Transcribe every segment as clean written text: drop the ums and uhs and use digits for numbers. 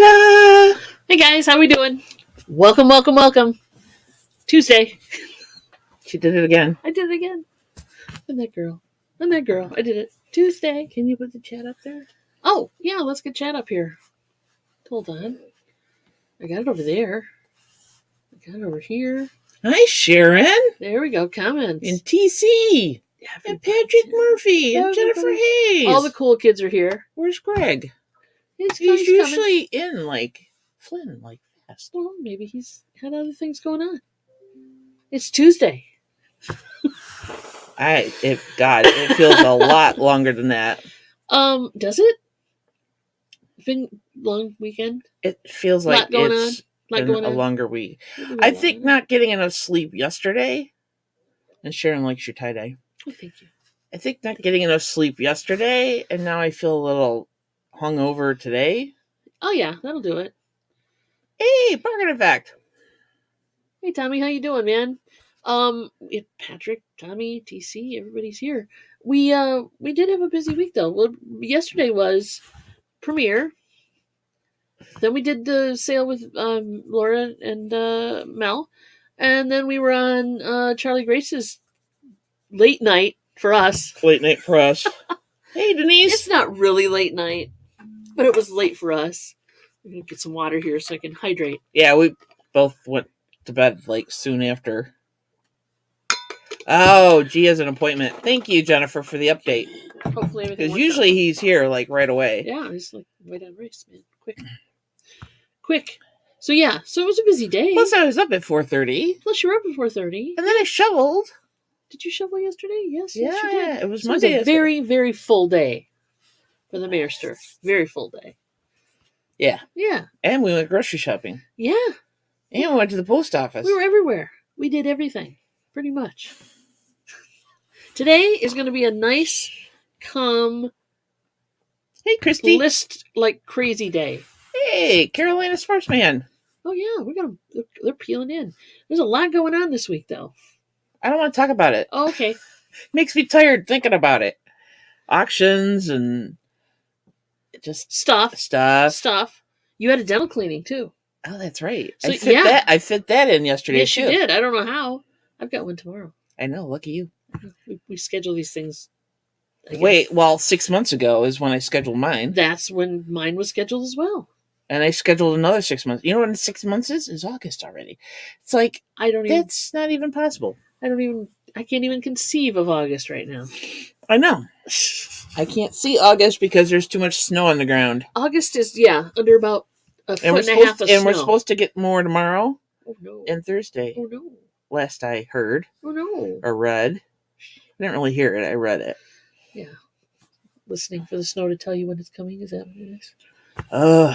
Ta-da! Hey guys, how we doing? Welcome. Tuesday. She did it again. I did it again. I'm that girl. I did it. Tuesday. Can you put the chat up there? Oh, yeah, let's get Chat up here. Hold on. I got it over there. I got it over here. Hi, Sharon. There we go. Comments. And TC. And Patrick Murphy. And Jennifer Hayes. All the cool kids are here. Where's Greg? He's usually in, Flynn, fast. Well, maybe he's had other things going on. It's Tuesday. It feels a lot longer than that. Does it? Been long weekend? It feels like it's been a longer week. I think not getting enough sleep yesterday, and Sharon likes your tie-dye. Oh, thank you. I think not getting enough sleep yesterday, and now I feel a little hungover today. Oh, yeah, that'll do it. Hey, Bargain Effect. Hey, Tommy, how you doing, man? Patrick, Tommy, TC, everybody's here. We did have a busy week, though. Well, yesterday was premiere. Then we did the sale with Laura and Mel. And then we were on Charlie Grace's late night for us. Late night for us. Hey, Denise. It's not really late night, but it was late for us. I'm going to get some water here so I can hydrate. Yeah, we both went to bed soon after. Oh, G has an appointment. Thank you, Jennifer, for the update. Hopefully everything because usually he's here right away. Yeah, he's right on race, man. Quick. So it was a busy day. Plus I was up at 4:30. Plus you were up at 4:30. And then I shoveled. Did you shovel yesterday? Yes, yeah, you did. It was Monday. It was a very, very full day for the MoMster. Very full day. Yeah. Yeah. And we went grocery shopping. Yeah. And we went to the post office. We were everywhere. We did everything. Pretty much. Today is going to be a nice, calm, hey, Christy, list like crazy day. Hey, Carolina Sportsman. Oh yeah, they're peeling in. There's a lot going on this week, though. I don't want to talk about it. Oh, okay. Makes me tired thinking about it. Auctions and just stuff. You had a dental cleaning too. Oh, that's right. So, I fit that in yesterday. Yes, too. you did. I don't know how. I've got one tomorrow. I know. Lucky you. We schedule these things. Wait, 6 months ago is when I scheduled mine. That's when mine was scheduled as well. And I scheduled another 6 months. You know when 6 months is? It's August already. It's like that's not even possible. I can't even conceive of August right now. I know. I can't see August because there's too much snow on the ground. August is under about a foot and a half of snow. And we're supposed to get more tomorrow. Oh no. And Thursday. Oh no. Last I heard. Oh no. Or read. I didn't really hear it. I read it. Yeah. Listening for the snow to tell you when it's coming. Is that what it is?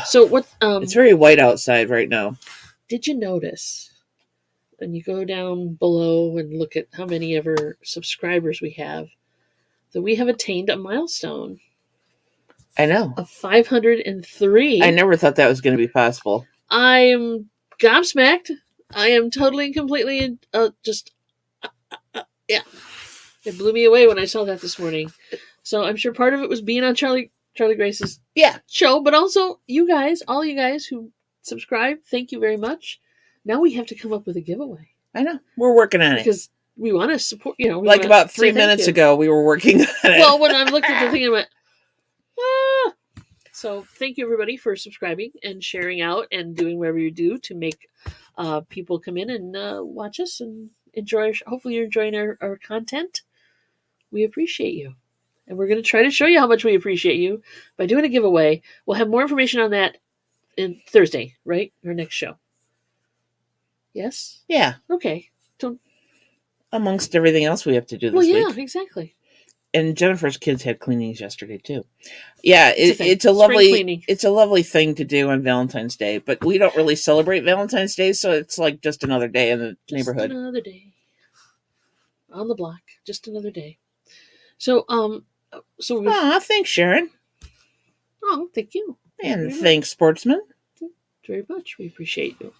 So what? It's very white outside right now. Did you notice when you go down below and look at how many of our subscribers we have, that we have attained a milestone? I know. Of 503. I never thought that was going to be possible. I am gobsmacked. I am totally and completely yeah. It blew me away when I saw that this morning. So I'm sure part of it was being on Charlie Grace's show, but also you guys, all you guys who subscribe, thank you very much. Now we have to come up with a giveaway. I know. We're working on it. Because we want to support, about 3 minutes ago, we were working on it. Well, when I looked at the thing, I went, ah. So thank you, everybody, for subscribing and sharing out and doing whatever you do to make people come in and watch us and enjoy. Hopefully you're enjoying our content. We appreciate you. And we're going to try to show you how much we appreciate you by doing a giveaway. We'll have more information on that in Thursday, right? Our next show. Yes? Yeah. Okay. Amongst everything else we have to do this week. Well, yeah, exactly. And Jennifer's kids had cleanings yesterday too. Yeah, it's a lovely thing to do on Valentine's Day, but we don't really celebrate Valentine's Day, so it's like just another day in the neighborhood. Just another day on the block. Just another day. So thanks, Sharon. Oh, thank you. And thanks, Sportsman. Very much. We appreciate you.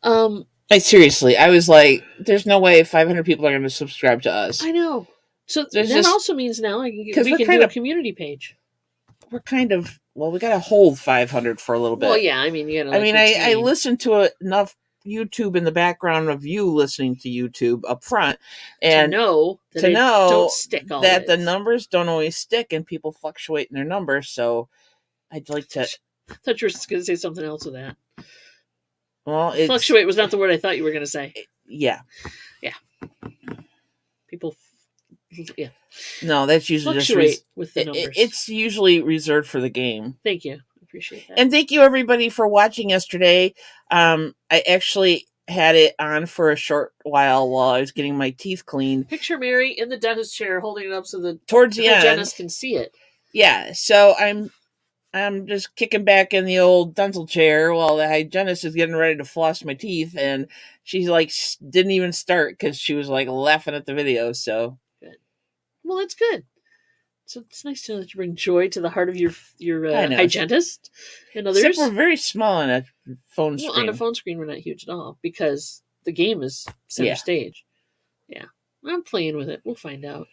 I was like, there's no way 500 people are going to subscribe to us. I know. So that also means now we can do a community page. We're kind of Well, we got to hold 500 for a little bit. Well, yeah, I mean, you got to. I listen to enough YouTube in the background of you listening to YouTube up front, and to know don't stick always. That the numbers don't always stick and people fluctuate in their numbers. So I'd like to. I thought you were going to say something else with that. Well, fluctuate was not the word I thought you were going to say. Yeah. People. Yeah. No, that's usually fluctuate just with the numbers. It's usually reserved for the game. Thank you. Appreciate that. And thank you everybody for watching yesterday. I actually had it on for a short while I was getting my teeth cleaned. Picture Mary in the dentist chair holding it up so the hygienist end can see it. Yeah, so I'm just kicking back in the old dental chair while the hygienist is getting ready to floss my teeth, and she's like didn't even start because she was like laughing at the video. So good. Well, that's good. So it's nice to know that you bring joy to the heart of your hygienist and others. Except we're very small on a phone screen. On a phone screen, we're not huge at all because the game is center stage. Yeah, I'm playing with it. We'll find out.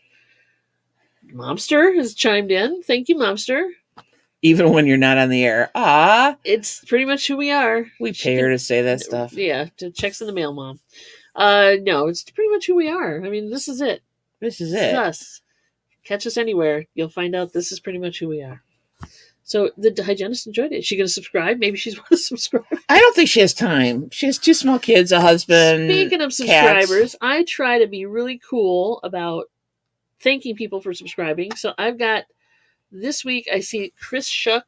MoMster has chimed in. Thank you, MoMster. Even when you're not on the air. It's pretty much who we are. We pay her to say that stuff. Yeah, to checks in the mail, Mom. No, it's pretty much who we are. I mean, this is it. This is us. Catch us anywhere. You'll find out this is pretty much who we are. So the hygienist enjoyed it. Is she going to subscribe? Maybe she's want to subscribe. I don't think she has time. She has 2 small kids, a husband. Speaking of subscribers, I try to be really cool about thanking people for subscribing. So I've got this week, I see Chris Shuck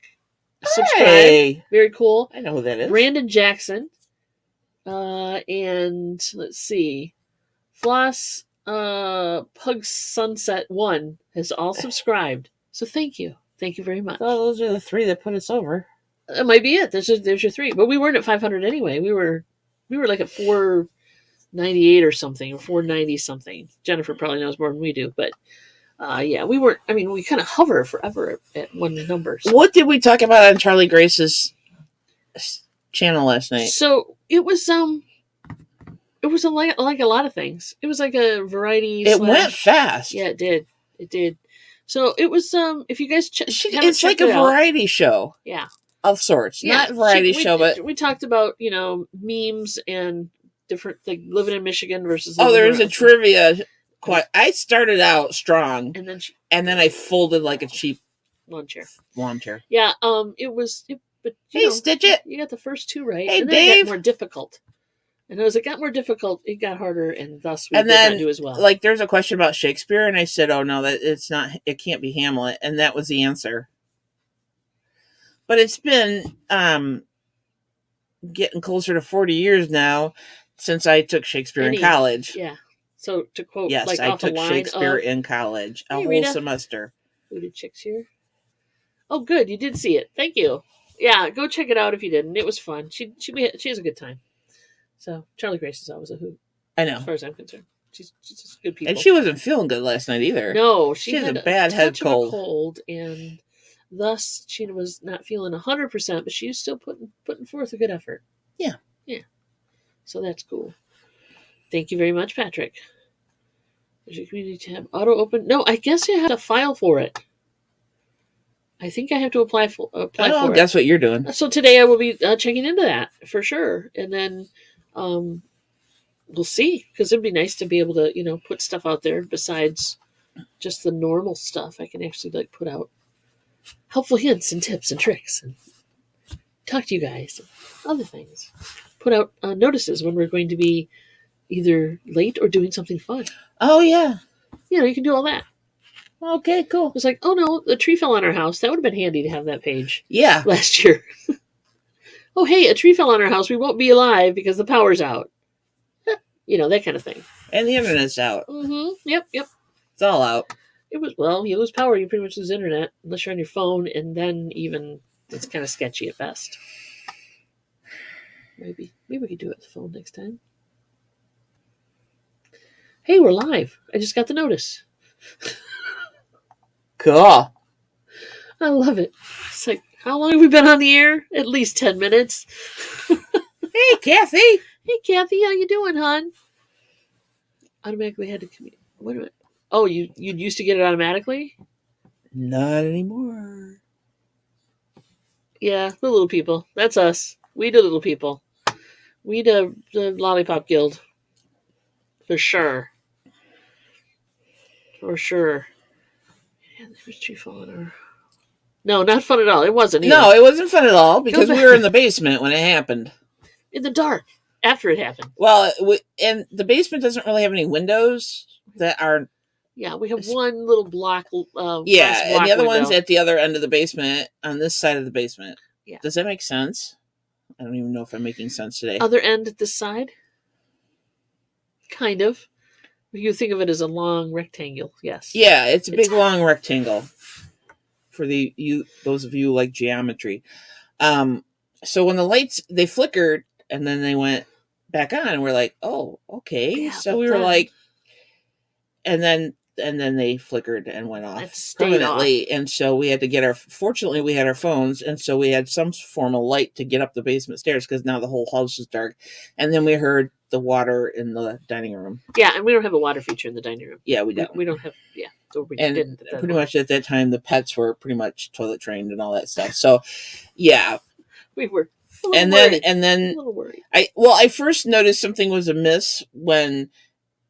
subscribe. Hey. Very cool. I know who that is. Brandon Jackson. And let's see. Floss Pug Sunset 1 has all subscribed. So thank you. Thank you very much. Well, those are the 3 that put us over. That might be it. There's your 3. But we weren't at 500 anyway. We were like at 498 or something, or 490 something. Jennifer probably knows more than we do, but yeah, we weren't. I mean, we kind of hover forever at one number. So. What did we talk about on Charlie Grace's channel last night? So it was like a lot of things. It was like a variety. It went fast. Yeah, it did. So it was if you guys it's like a variety show. Yeah. Of sorts. Yeah, not a variety show, but we talked about, memes and different things, living in Michigan versus there's a trivia. I started out strong, and then I folded like a cheap lawn chair. Yeah. But Stitch It. You got the first 2 right. Hey, and then Dave. it got more difficult. And as it got more difficult, it got harder, and thus we did not do as well. Like, there's a question about Shakespeare, and I said, "Oh no, that it's not. It can't be Hamlet," and that was the answer. But it's been getting closer to 40 years now since I took Shakespeare in college. Yeah. So to quote, yes, I took Shakespeare in college, a whole semester. Booted chicks here. Oh, good, you did see it. Thank you. Yeah, go check it out if you didn't. It was fun. She has a good time. So Charlie Grace is always a hoot. I know. As far as I'm concerned, she's just good people. And she wasn't feeling good last night either. No, she had a bad head cold, and thus she was not feeling 100%, but she was still putting forth a good effort. Yeah. So that's cool. Thank you very much, Patrick. There's your community tab. Auto open. No, I guess you have to file for it. I think I have to apply for it. That's what you're doing. So today I will be checking into that for sure, and then we'll see, because it'd be nice to be able to put stuff out there besides just the normal stuff. I can actually put out helpful hints and tips and tricks and talk to you guys and other things. Put out notices when we're going to be either late or doing something fun. Oh, yeah. You can do all that. Okay, cool. It's like, oh no, the tree fell on our house. That would have been handy to have that page. Yeah. Last year. Oh, hey, a tree fell on our house. We won't be alive because the power's out. That kind of thing. And the internet's out. Mm-hmm. Yep. It's all out. You lose power, you pretty much lose internet, unless you're on your phone, and then even it's kind of sketchy at best. Maybe we could do it with the phone next time. Hey, we're live. I just got the notice. Cool. I love it. It's like, how long have we been on the air? At least 10 minutes. Hey, Kathy. Hey, Kathy, how you doing, hon? Automatically had to commute. Wait a minute. Oh, you used to get it automatically? Not anymore. Yeah, the little people. That's us. We the little people. We the Lollipop Guild. For sure. For sure. Yeah, there's tree falling over. No, not fun at all. It wasn't either. No, it wasn't fun at all because we were in the basement when it happened. In the dark after it happened. Well, and the basement doesn't really have any windows that are. Yeah, we have one little block. Yeah, and the other one's at the other end of the basement on this side of the basement. Yeah. Does that make sense? I don't even know if I'm making sense today. Other end at this side? Kind of. You think of it as a long rectangle, yes. Yeah, it's a big long rectangle. For those of you who like geometry. So when the lights, they flickered and then they went back on and we're like, oh, okay. Yeah, so we were like, and then they flickered and went off permanently. And so we had to fortunately we had our phones. And so we had some form of light to get up the basement stairs because now the whole house is dark. And then we heard the water in the dining room. Yeah. And we don't have a water feature in the dining room. Yeah, we don't. We don't have, yeah. So we didn't. Pretty much at that time, the pets were pretty much toilet trained and all that stuff. So, yeah. We were. And then a little worried. I first noticed something was amiss when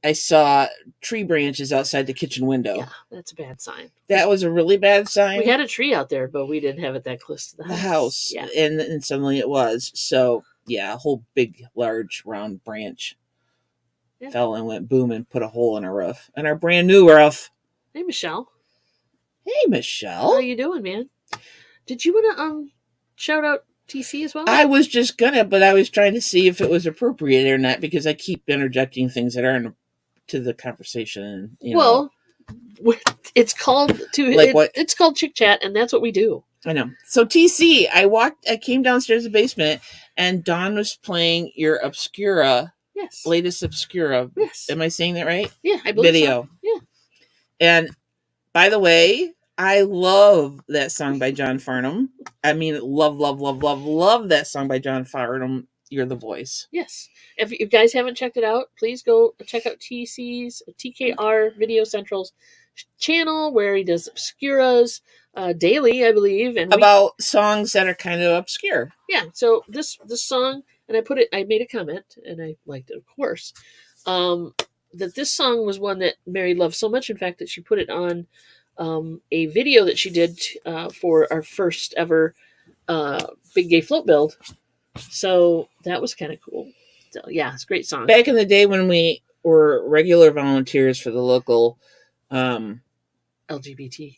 I saw tree branches outside the kitchen window. Yeah, that's a bad sign. That was a really bad sign. We had a tree out there, but we didn't have it that close to the house. Yeah. And suddenly it was. So, yeah, a whole big, large, round branch fell and went boom and put a hole in our roof. And our brand new roof. Hey, Michelle. Hey, Michelle. How are you doing, man? Did you want to shout out TC as well? I was just gonna, but I was trying to see if it was appropriate or not because I keep interjecting things that aren't to the conversation. Well, it's called it's called Chick Chat, and that's what we do. I know. So TC, I came downstairs to the basement, and Dawn was playing your Obscura, latest Obscura. Yes. Am I saying that right? Yeah, I believe video. So. Yeah. And by the way, I love that song by John Farnham. I mean, love that song by John Farnham. You're the Voice. Yes. If you guys haven't checked it out, please go check out TC's TKR Video Central's channel where he does Obscuras daily, I believe, and about songs that are kind of obscure. Yeah. So this song, and I made a comment, and I liked it, of course. That this song was one that Mary loved so much, in fact, that she put it on a video that she did for our first ever Big Gay Float build. So that was kind of cool. So, yeah, it's a great song. Back in the day when we were regular volunteers for the local LGBT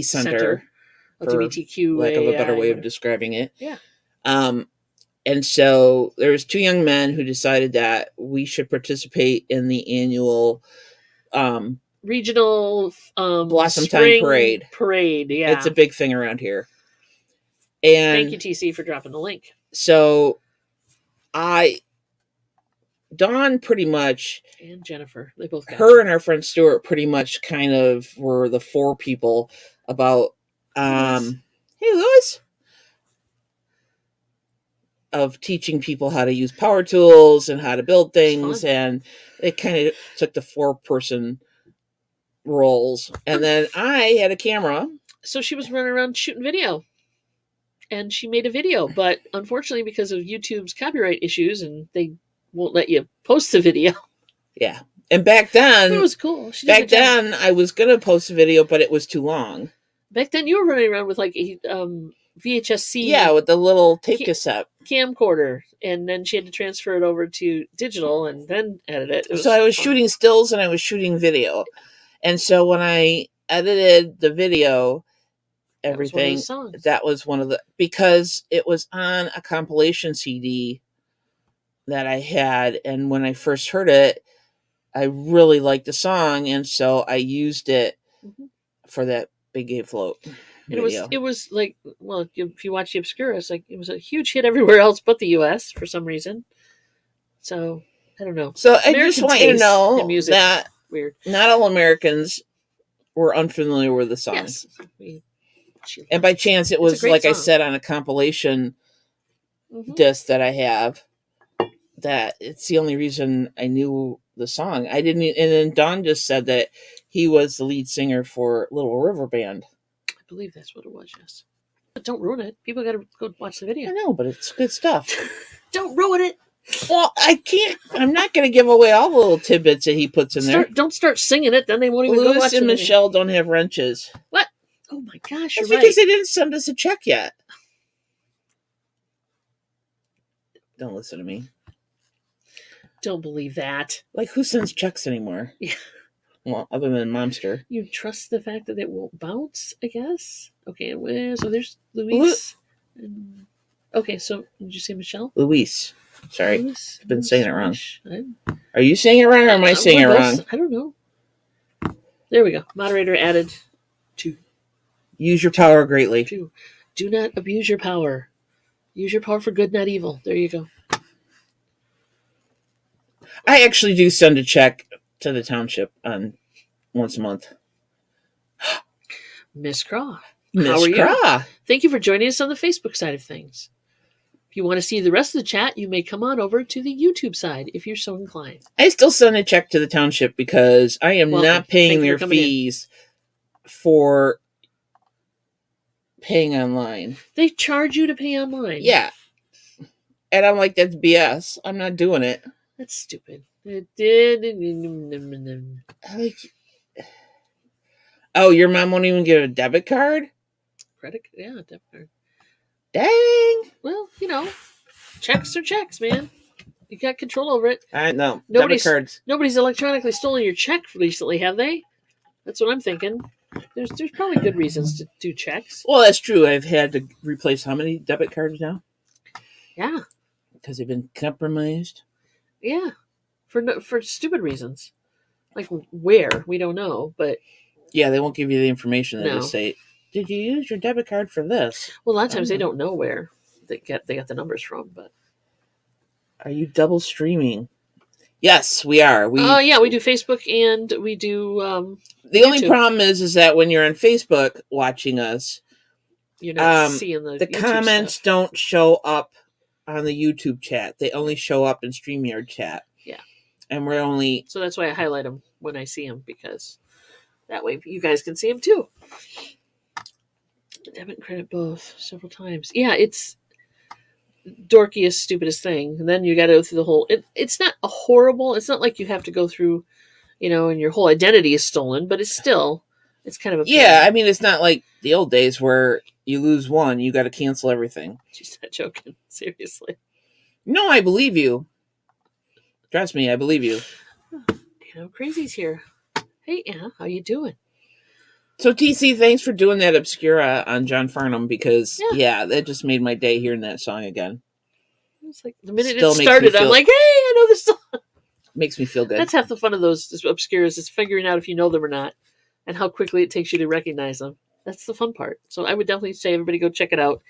center. LGBTQ, lack of a better way of describing it. Yeah. And so there was two young men who decided that we should participate in the annual regional Blossom Time Parade. Yeah. It's a big thing around here. And thank you, TC, for dropping the link. So Dawn pretty much, and Jennifer, they both got her and our friend Stuart pretty much kind of were the four people about hey Louis, of teaching people how to use power tools and how to build things, and it kind of took the 4-person roles, and then I had a camera, so she was running around shooting video. And she made a video, but unfortunately, because of YouTube's copyright issues, and they won't let you post the video. Yeah. And back then, it was cool. Back then, I was going to post a video, but it was too long. Back then, you were running around with like a VHS-C. Yeah, with the little tape cassette. Camcorder. And then she had to transfer it over to digital and then edit it. So I was shooting stills and I was shooting video. And so when I edited the video, everything, that was one of the, because it was on a compilation CD that I had, and when I first heard it, I really liked the song, and so I used it for that Big Gay Float video. It was like, well, if you watch the Obscura, it's like it was a huge hit everywhere else but the US for some reason. So I don't know. So I just want you to know that weird. Not all Americans were unfamiliar with the song. Yes. And by chance, it was, like song. I said, on a compilation disc that I have, that it's the only reason I knew the song. I didn't, and then Don just said that he was the lead singer for Little River Band. I believe that's what it was, yes. But don't ruin it. People got to go watch the video. I know, but it's good stuff. Don't ruin it. Well, I can't. I'm not going to give away all the little tidbits that he puts in there. Don't start singing it, then they won't even go watch it. Louis and Michelle don't have wrenches. What? Oh my gosh, That's because they didn't send us a check yet. Don't listen to me. Don't believe that. Like, who sends checks anymore? Yeah. Well, other than MoMster. You trust the fact that it won't bounce, I guess? Okay, so there's Louise. Okay, so did you say Michelle? Luis. Sorry. Louis, I've been saying it wrong. I Are you saying it wrong or am I saying it wrong? I don't know. There we go. Moderator added 2. Use your power greatly. 2. Do not abuse your power. Use your power for good, not evil. There you go. I actually do send a check to the township on once a month. Miss Craw. Miss Craw. Thank you for joining us on the Facebook side of things. If you want to see the rest of the chat, you may come on over to the YouTube side if you're so inclined. I still send a check to the township because I am not paying their fees for paying online. They charge you to pay online. Yeah. And I'm like, that's BS. I'm not doing it. That's stupid. Like, oh, your mom won't even get a debit card? Debit card. Dang. Well, checks are checks, man. You got control over it. I know. Debit cards. Nobody's electronically stolen your check recently, have they? That's what I'm thinking. There's probably good reasons to do checks. Well, that's true. I've had to replace how many debit cards now? Yeah. Because they've been compromised. Yeah. For stupid reasons. Like where? We don't know, but... Yeah, they won't give you the information. They just say, did you use your debit card for this? Well, a lot of times they don't know where they got the numbers from, but... Are you double streaming? Yes, we are. We do Facebook and we do the YouTube. Only problem is that when you're on Facebook watching us, you're not seeing the YouTube comments stuff. Don't show up on the YouTube chat. They only show up in StreamYard chat. Yeah. And we're only... So that's why I highlight them when I see them, because that way you guys can see them too. Debit and credit both several times. Yeah, it's dorkiest, stupidest thing. And then you got to go through the whole... It's not a horrible... It's not like you have to go through, and your whole identity is stolen, but it's still... It's kind of a pain. Yeah, I mean, it's not like the old days where you lose one, you got to cancel everything. She's not joking. Seriously. No, I believe you. Trust me, I believe you. Crazy's here. Hey, Anna, how you doing? So, TC, thanks for doing that Obscura on John Farnham, because, that just made my day hearing that song again. It's like the minute it started, I'm like, hey, I know this song. Makes me feel good. That's half the fun of those Obscuras, is figuring out if you know them or not, and how quickly it takes you to recognize them. That's the fun part. So I would definitely say everybody go check it out.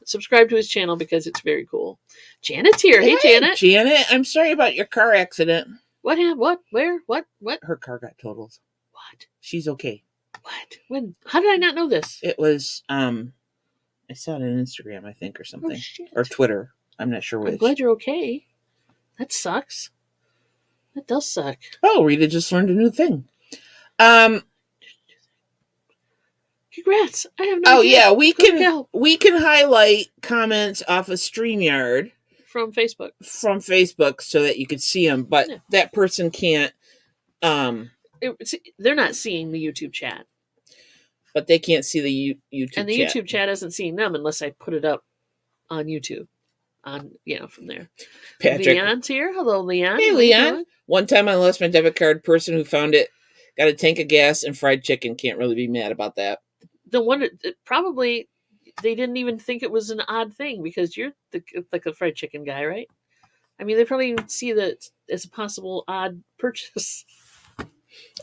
Subscribe to his channel because it's very cool. Janet's here. Hey, Janet. Janet, I'm sorry about your car accident. What happened? What? Where? What? Her car got totaled. What? She's okay. What? When? How did I not know this? It was, I saw it on Instagram, I think, or something. Oh, shit. Or Twitter. I'm not sure which. I'm glad you're okay. That sucks. That does suck. Oh, Rita just learned a new thing. Congrats! I have no idea. Yeah, we can highlight comments off of StreamYard from Facebook so that you can see them, but that person can't. They're not seeing the YouTube chat, but they can't see the YouTube and the chat. YouTube chat isn't seeing them unless I put it up on YouTube. From there. Patrick. Leon's here. Hello, Leon. Hey, Leon. One time I lost my debit card. Person who found it got a tank of gas and fried chicken. Can't really be mad about that. The one probably they didn't even think it was an odd thing because you're like a fried chicken guy, right? I mean, they probably even see that as a possible odd purchase.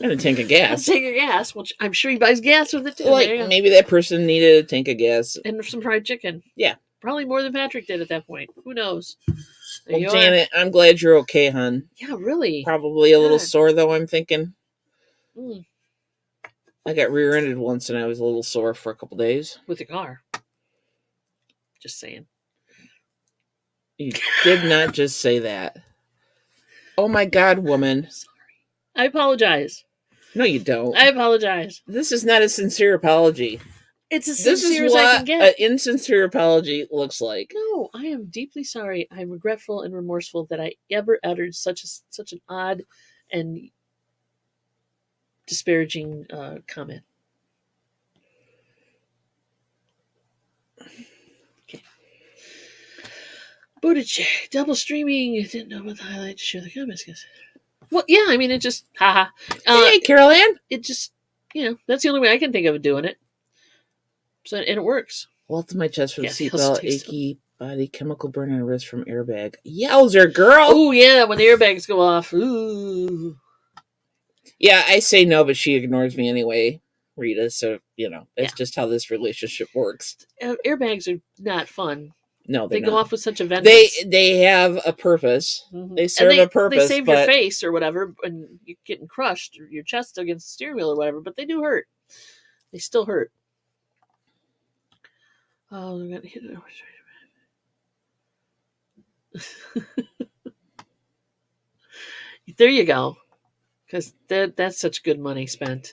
And a tank of gas. A tank of gas, which I'm sure he buys gas with it too. Like maybe that person needed a tank of gas and some fried chicken. Yeah, probably more than Patrick did at that point. Who knows? Well, Janet, I'm glad you're okay, hon. Yeah, really. Probably a little sore though. I'm thinking. Mm. I got rear-ended once and I was a little sore for a couple days. With the car. Just saying. You did not just say that. Oh my God, woman. Sorry. I apologize. No, you don't. I apologize. This is not a sincere apology. It's as sincere as I can get. An insincere apology looks like. No, I am deeply sorry. I'm regretful and remorseful that I ever uttered such an odd and disparaging comment. Okay. Buttigieg, double streaming. You didn't know about the highlights. Share the comments, guys. Well, yeah, I mean, it just, haha. Hey, Carol Ann. It just, that's the only way I can think of doing it. So, and it works. Welt in my chest for the seatbelt, achy body, chemical burn on wrist from airbag. Yowzer, girl! Oh, yeah, when the airbags go off. Ooh. Yeah, I say no, but she ignores me anyway, Rita. So, it's just how this relationship works. Airbags are not fun. No, they go off with such a vengeance. They have a purpose. Mm-hmm. They serve a purpose. They save your face or whatever, and you're getting crushed, or your chest against the steering wheel or whatever, but they do hurt. They still hurt. Oh, they're going to hit it. There you go. Because that's such good money spent.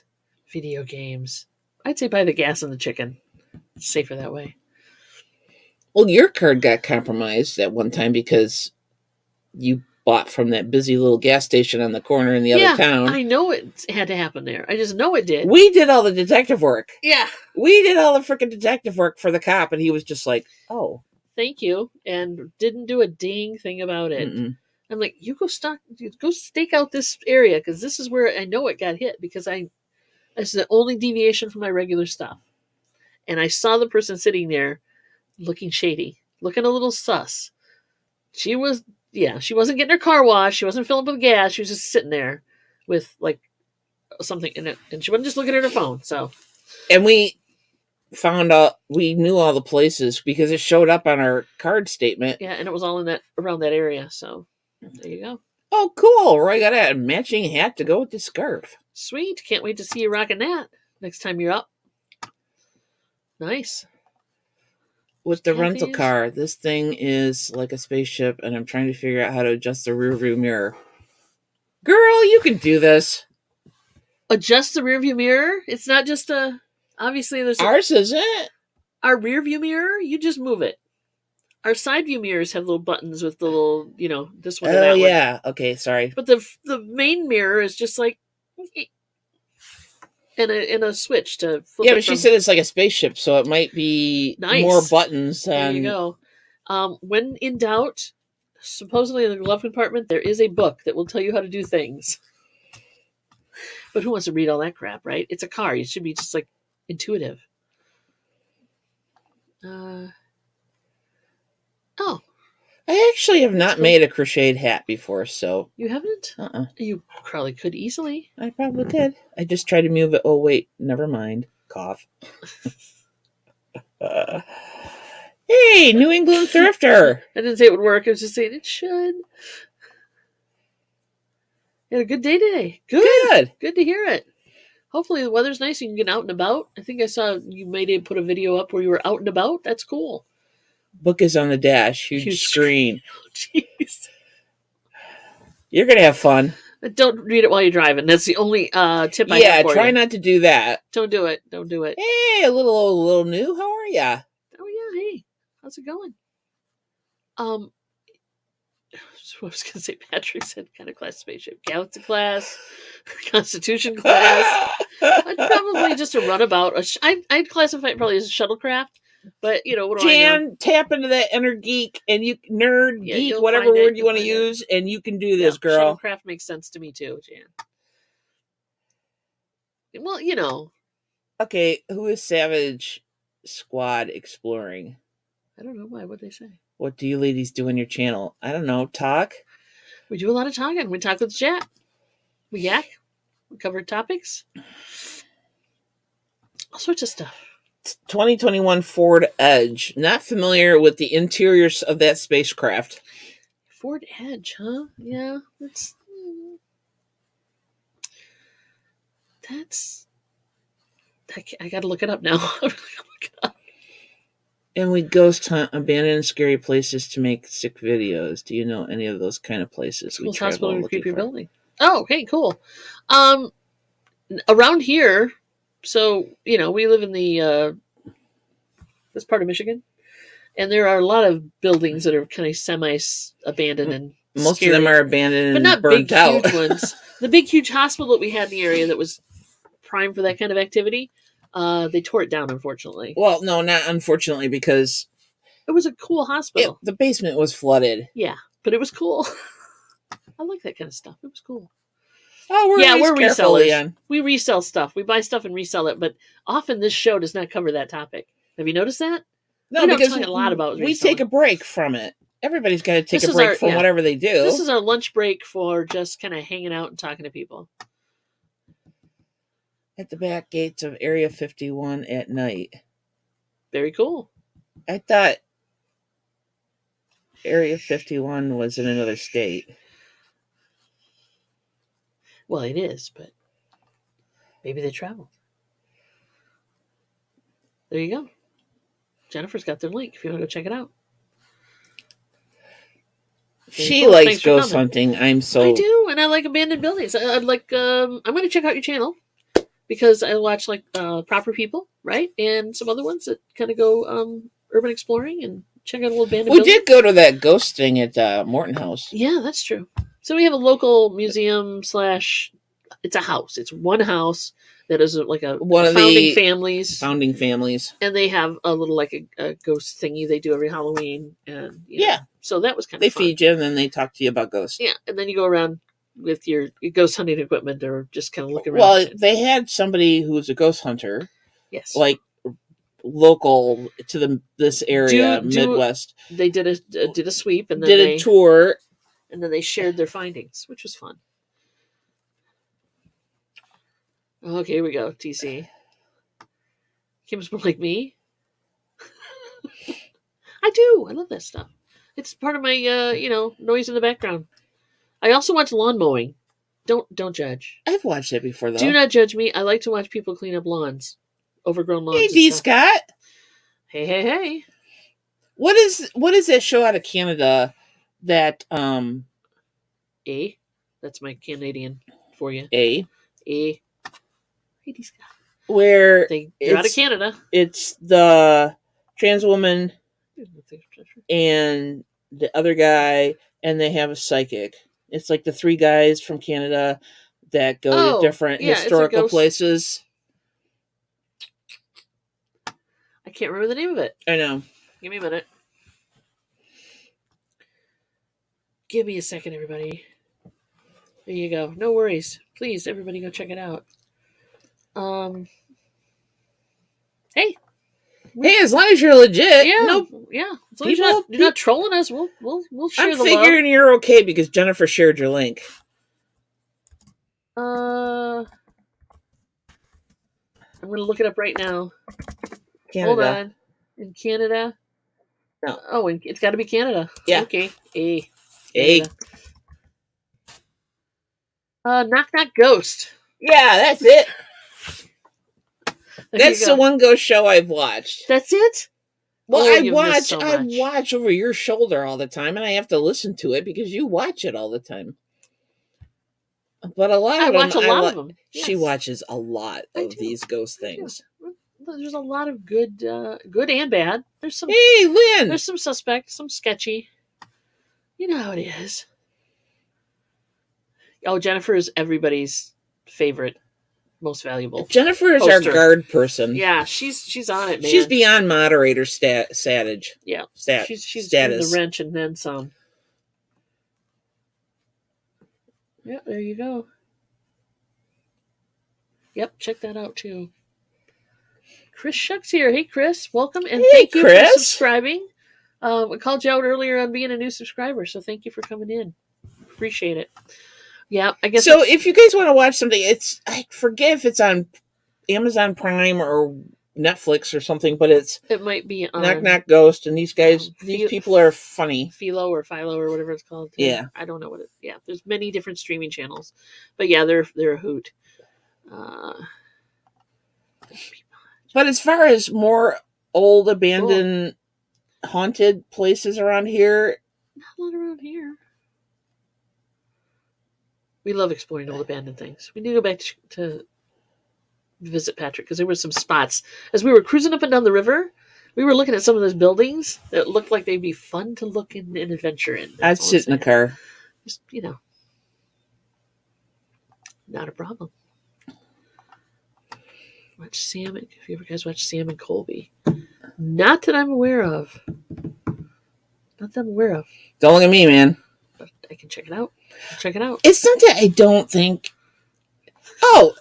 Video games. I'd say buy the gas and the chicken. It's safer that way. Well, your card got compromised at one time because you bought from that busy little gas station on the corner in the other town. I know it had to happen there. I just know it did. We did all the detective work. Yeah. We did all the freaking detective work for the cop, and he was just like, oh. Thank you, and didn't do a dang thing about it. Mm-mm. I'm like, you go stake out this area, because this is where I know it got hit, because it's the only deviation from my regular stuff. And I saw the person sitting there looking shady, looking a little sus. She wasn't getting her car washed. She wasn't filling up with gas. She was just sitting there with like something in it, and she wasn't just looking at her phone. So, and we found out, we knew all the places because it showed up on our card statement. Yeah, and it was all around that area. So there you go. Oh, cool! Roy got a matching hat to go with the scarf. Sweet! Can't wait to see you rocking that next time you're up. Nice. With the rental car, this thing is like a spaceship, and I'm trying to figure out how to adjust the rearview mirror. Girl, you can do this. Adjust the rearview mirror? It's not just obviously there's ours isn't. Our rearview mirror, you just move it. Our side view mirrors have little buttons with the little, this one and that one. Oh yeah, okay, sorry. But the main mirror is just like and a switch to flip. Yeah, but she said it's like a spaceship, so it might be more buttons. There you go. When in doubt, supposedly in the glove compartment, there is a book that will tell you how to do things. But who wants to read all that crap, right? It's a car. It should be just like intuitive. I actually have not made a crocheted hat before, so... You haven't? You probably could easily. I probably could. I just tried to move it. Oh, wait. Never mind. Cough. Hey, New England Thrifter! I didn't say it would work. I was just saying it should. You had a good day today. Good. Good to hear it. Hopefully the weather's nice and you can get out and about. I think I saw you made put a video up where you were out and about. That's cool. Book is on the dash. Huge screen. Jeez. You're going to have fun. Don't read it while you're driving. That's the only tip I have for you. Yeah, try not to do that. Don't do it. Don't do it. Hey, a little new. How are ya? Oh, yeah. Hey, how's it going? What I was going to say, Patrick said kind of class spaceship. Galaxy class, Constitution class. Probably just a runabout. I'd classify it probably as a shuttlecraft. But, what do I know? Tap into that inner geek and geek, whatever word you want to use, and you can do this, girl. Shuttlecraft makes sense to me, too, Jan. Well, Okay, who is Savage Squad Exploring? I don't know. Why would they say? What do you ladies do on your channel? I don't know. Talk? We do a lot of talking. We talk with the chat. We yak. We cover topics. All sorts of stuff. 2021 Ford Edge. Not familiar with the interiors of that spacecraft. Ford Edge, huh? Yeah. I gotta look it up now. And we ghost hunt abandoned scary places to make sick videos. Do you know any of those kind of places? School's hospital and creepy building. Oh, okay, cool. Around here, so we live in the That's part of Michigan. And there are a lot of buildings that are kind of semi-abandoned and most scary. of them are abandoned but and not burnt big, out. huge ones. The big, huge hospital that we had in the area that was prime for that kind of activity, they tore it down, unfortunately. Well, no, not unfortunately, because it was a cool hospital. The basement was flooded. Yeah, but it was cool. I like that kind of stuff. It was cool. Oh, we're resellers. We resell stuff. We buy stuff and resell it, but often this show does not cover that topic. Have you noticed that? No, we because don't talk a lot about we take a break from it. Everybody's got to take a break from whatever they do. This is our lunch break for just kind of hanging out and talking to people. At the back gates of Area 51 at night. Very cool. I thought Area 51 was in another state. Well, it is, but maybe they traveled. There you go. Jennifer's got their link if you want to go check it out. She likes ghost hunting. I do, and I like abandoned buildings. I'm going to check out your channel because I watch Proper People, right, and some other ones that kind of go urban exploring and check out a little abandoned. We did go to that ghost thing at Morton House. Yeah, that's true. So we have a local museum / it's a house. It's one house that is like one of the founding families, and they have a little a ghost thingy they do every Halloween, and so that was kind of fun. They feed you and then they talk to you about ghosts. Yeah, and then you go around with your ghost hunting equipment or just kind of look around. Well, they had somebody who was a ghost hunter. Yes, local to this area, Midwest. They did a sweep and then did a tour, and then they shared their findings, which was fun. Okay, here we go. TC. Kim's more like me. I do. I love that stuff. It's part of my noise in the background. I also watch lawn mowing. Don't judge. I've watched it before though. Do not judge me. I like to watch people clean up lawns. Overgrown lawns. Hey, D. Scott. Hey. What is that show out of Canada that That's my Canadian for you. Hey, D. Scott. Where they're out of Canada. It's the trans woman and the other guy, and they have a psychic. It's like the three guys from Canada that go to different historical places. I can't remember the name of it. I know. Give me a minute. Give me a second, everybody. There you go. No worries. Please, everybody go check it out. Hey, as long as you're legit. Yeah. Nope. Yeah. As long as you're not trolling us, we'll share the love. I'm figuring you're okay because Jennifer shared your link. I'm going to look it up right now. Canada. Hold on. In Canada? No. Oh, it's got to be Canada. Yeah. Okay. Canada. Knock Knock Ghost. Yeah, that's it. That's the one ghost show I've watched. That's it? Well, I watch over your shoulder all the time, and I have to listen to it because you watch it all the time. But a lot of them. Yes. She watches a lot of these ghost things. There's a lot of good and bad. There's some. Hey, Lynn. There's some suspect, some sketchy. You know how it is. Oh, Jennifer is everybody's favorite, most valuable. Jennifer is our guard person. Yeah, she's on it, man. She's beyond moderator status. Yeah, she's status. The wrench and then some. Yeah, there you go. Yep, check that out too. Chris Shucks here. Hey, Chris, welcome and thank you for subscribing. We called you out earlier on being a new subscriber, so thank you for coming in. Appreciate it. Yeah, I guess. So if you guys want to watch something, I forget if it's on Amazon Prime or Netflix or something, but it might be on Knock Knock Ghost, and these people are funny. Philo or whatever it's called. Yeah, I don't know what it. Yeah, there's many different streaming channels, but yeah, they're a hoot. But as far as more old abandoned haunted places around here, not a lot around here. We love exploring old abandoned things. We need to go back to visit Patrick because there were some spots as we were cruising up and down the river. We were looking at some of those buildings that looked like they'd be fun to look in and adventure in. I'd sit in the car. Just, not a problem. Watch Sam. If you ever guys watch Sam and Colby. Not that I'm aware of. Don't look at me, man. But I can check it out. It's not that I don't think... Oh,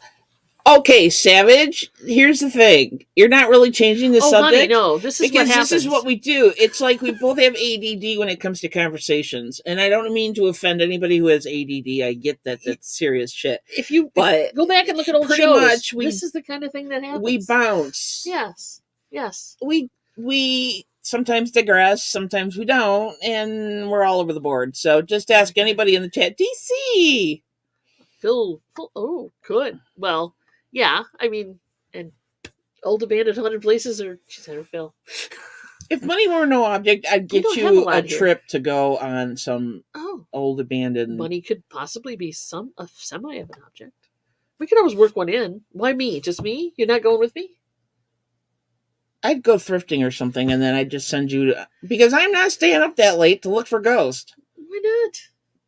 okay, Savage. Here's the thing. You're not really changing the subject. Honey, no. This is what happens. This is what we do. It's like we both have ADD when it comes to conversations. And I don't mean to offend anybody who has ADD. I get that. That's serious shit. But go back and look at old shows. This is the kind of thing that happens. We bounce. Yes. We sometimes digress. Sometimes we don't. And we're all over the board. So just ask anybody in the chat. DC! Phil. Oh, good. Well... Yeah, I mean, and old abandoned 100 places, or she said, or Phil. If money were no object, I'd get you a trip to go on some old abandoned. Money could possibly be a semi of an object. We could always work one in. Why me? Just me? You're not going with me? I'd go thrifting or something, and then I'd just send you because I'm not staying up that late to look for ghosts. Why not?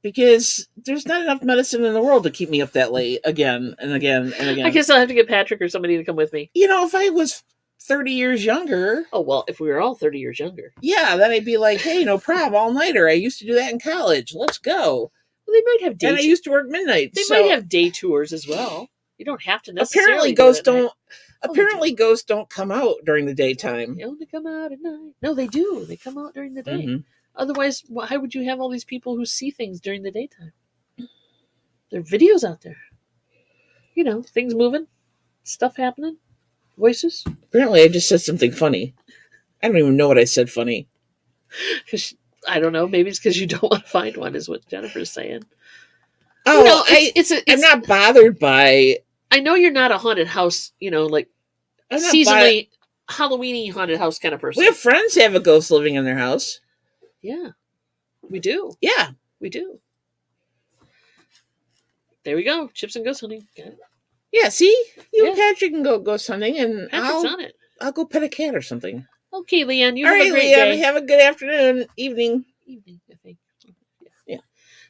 Because there's not enough medicine in the world to keep me up that late again and again and again. I guess I'll have to get Patrick or somebody to come with me. If I was 30 years younger. Oh, well, if we were all 30 years younger. Yeah, then I'd be like, hey, no problem, all-nighter. I used to do that in college. Let's go. Well, they might have day And I used to work midnight. They might have day tours as well. You don't have to necessarily Apparently ghosts don't come out during the daytime. They only come out at night. No, they do. They come out during the day. Mm-hmm. Otherwise, why would you have all these people who see things during the daytime? There are videos out there. Things moving, stuff happening, voices. Apparently, I just said something funny. I don't even know what I said funny. I don't know. Maybe it's because you don't want to find one, is what Jennifer's saying. Oh, I'm not bothered by... I know you're not a haunted house, like seasonally Halloween-y haunted house kind of person. We have friends who have a ghost living in their house. Yeah, we do. Yeah, we do. There we go. Chips and ghost hunting. Yeah, see? You and Patrick can go ghost hunting, and Patrick's on it. I'll go pet a cat or something. Okay, Leanne, you have a great day. Have a good afternoon, evening. Evening, I think. Yeah.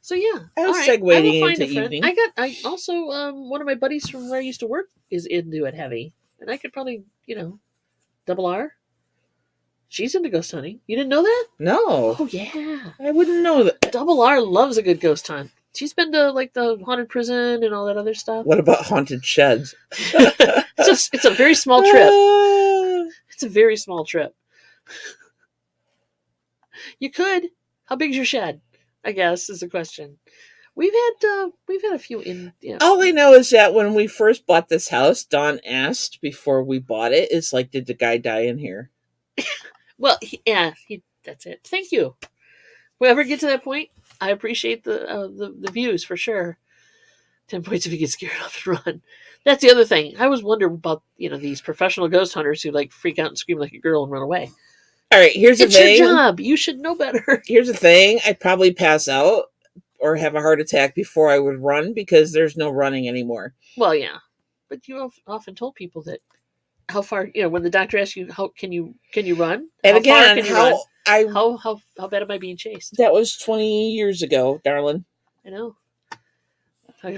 So, yeah. I was segueing into evening. I also, one of my buddies from where I used to work is into it heavy. And I could probably, double R. She's into ghost hunting. You didn't know that? No. Oh, yeah. I wouldn't know that. Double R loves a good ghost hunt. She's been to, the haunted prison and all that other stuff. What about haunted sheds? It's a very small trip. It's a very small trip. You could. How big's your shed? I guess is the question. We've had a few in. Yeah. All I know is that when we first bought this house, Dawn asked before we bought it, "It's like, did the guy die in here?" Well, that's it. Thank you. Whoever get to that point, I appreciate the views for sure. 10 points if you get scared off and run. That's the other thing. I always wonder about these professional ghost hunters who freak out and scream like a girl and run away. All right, here's the thing. It's your job. You should know better. Here's the thing. I'd probably pass out or have a heart attack before I would run because there's no running anymore. Well, yeah, but you have often told people that how far when the doctor asks you how can you run, and how again, far can you run? How bad am I being chased? That was 20 years ago, darling. I know. And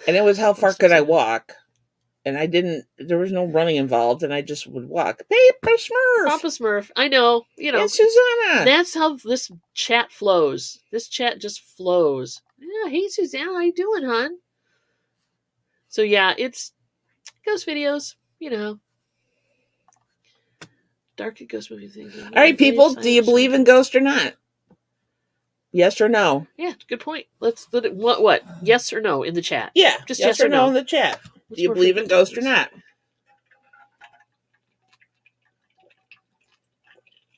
it was how far could I walk? And there was no running involved, and I just would walk. Papa Smurf. I know. And Susanna. That's how this chat flows. This chat just flows. Yeah, hey, Susanna, how you doing, hon? So, yeah, it's ghost videos, Dark ghost movie things. All right, people, do you believe in ghosts or not? Yes or no? Yeah, good point. Let's what? Yes or no in the chat. Yeah, just yes or no in the chat. Do you believe in ghosts or not?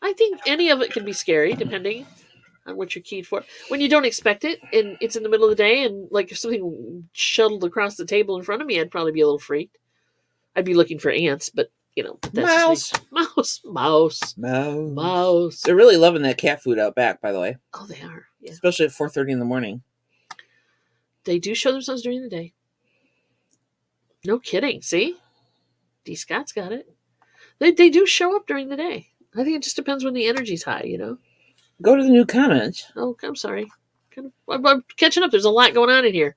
I think any of it can be scary, depending on what you're keyed for. When you don't expect it, and it's in the middle of the day, and if something shuttled across the table in front of me, I'd probably be a little freaked. I'd be looking for ants, but that's mouse. They're really loving that cat food out back, by the way. Oh, they are. Yeah. Especially at 4:30 in the morning. They do show themselves during the day. No kidding. See? D. Scott's got it. They do show up during the day. I think it just depends when the energy's high, you know. Go to the new comments. Oh, I'm sorry. I'm catching up. There's a lot going on in here.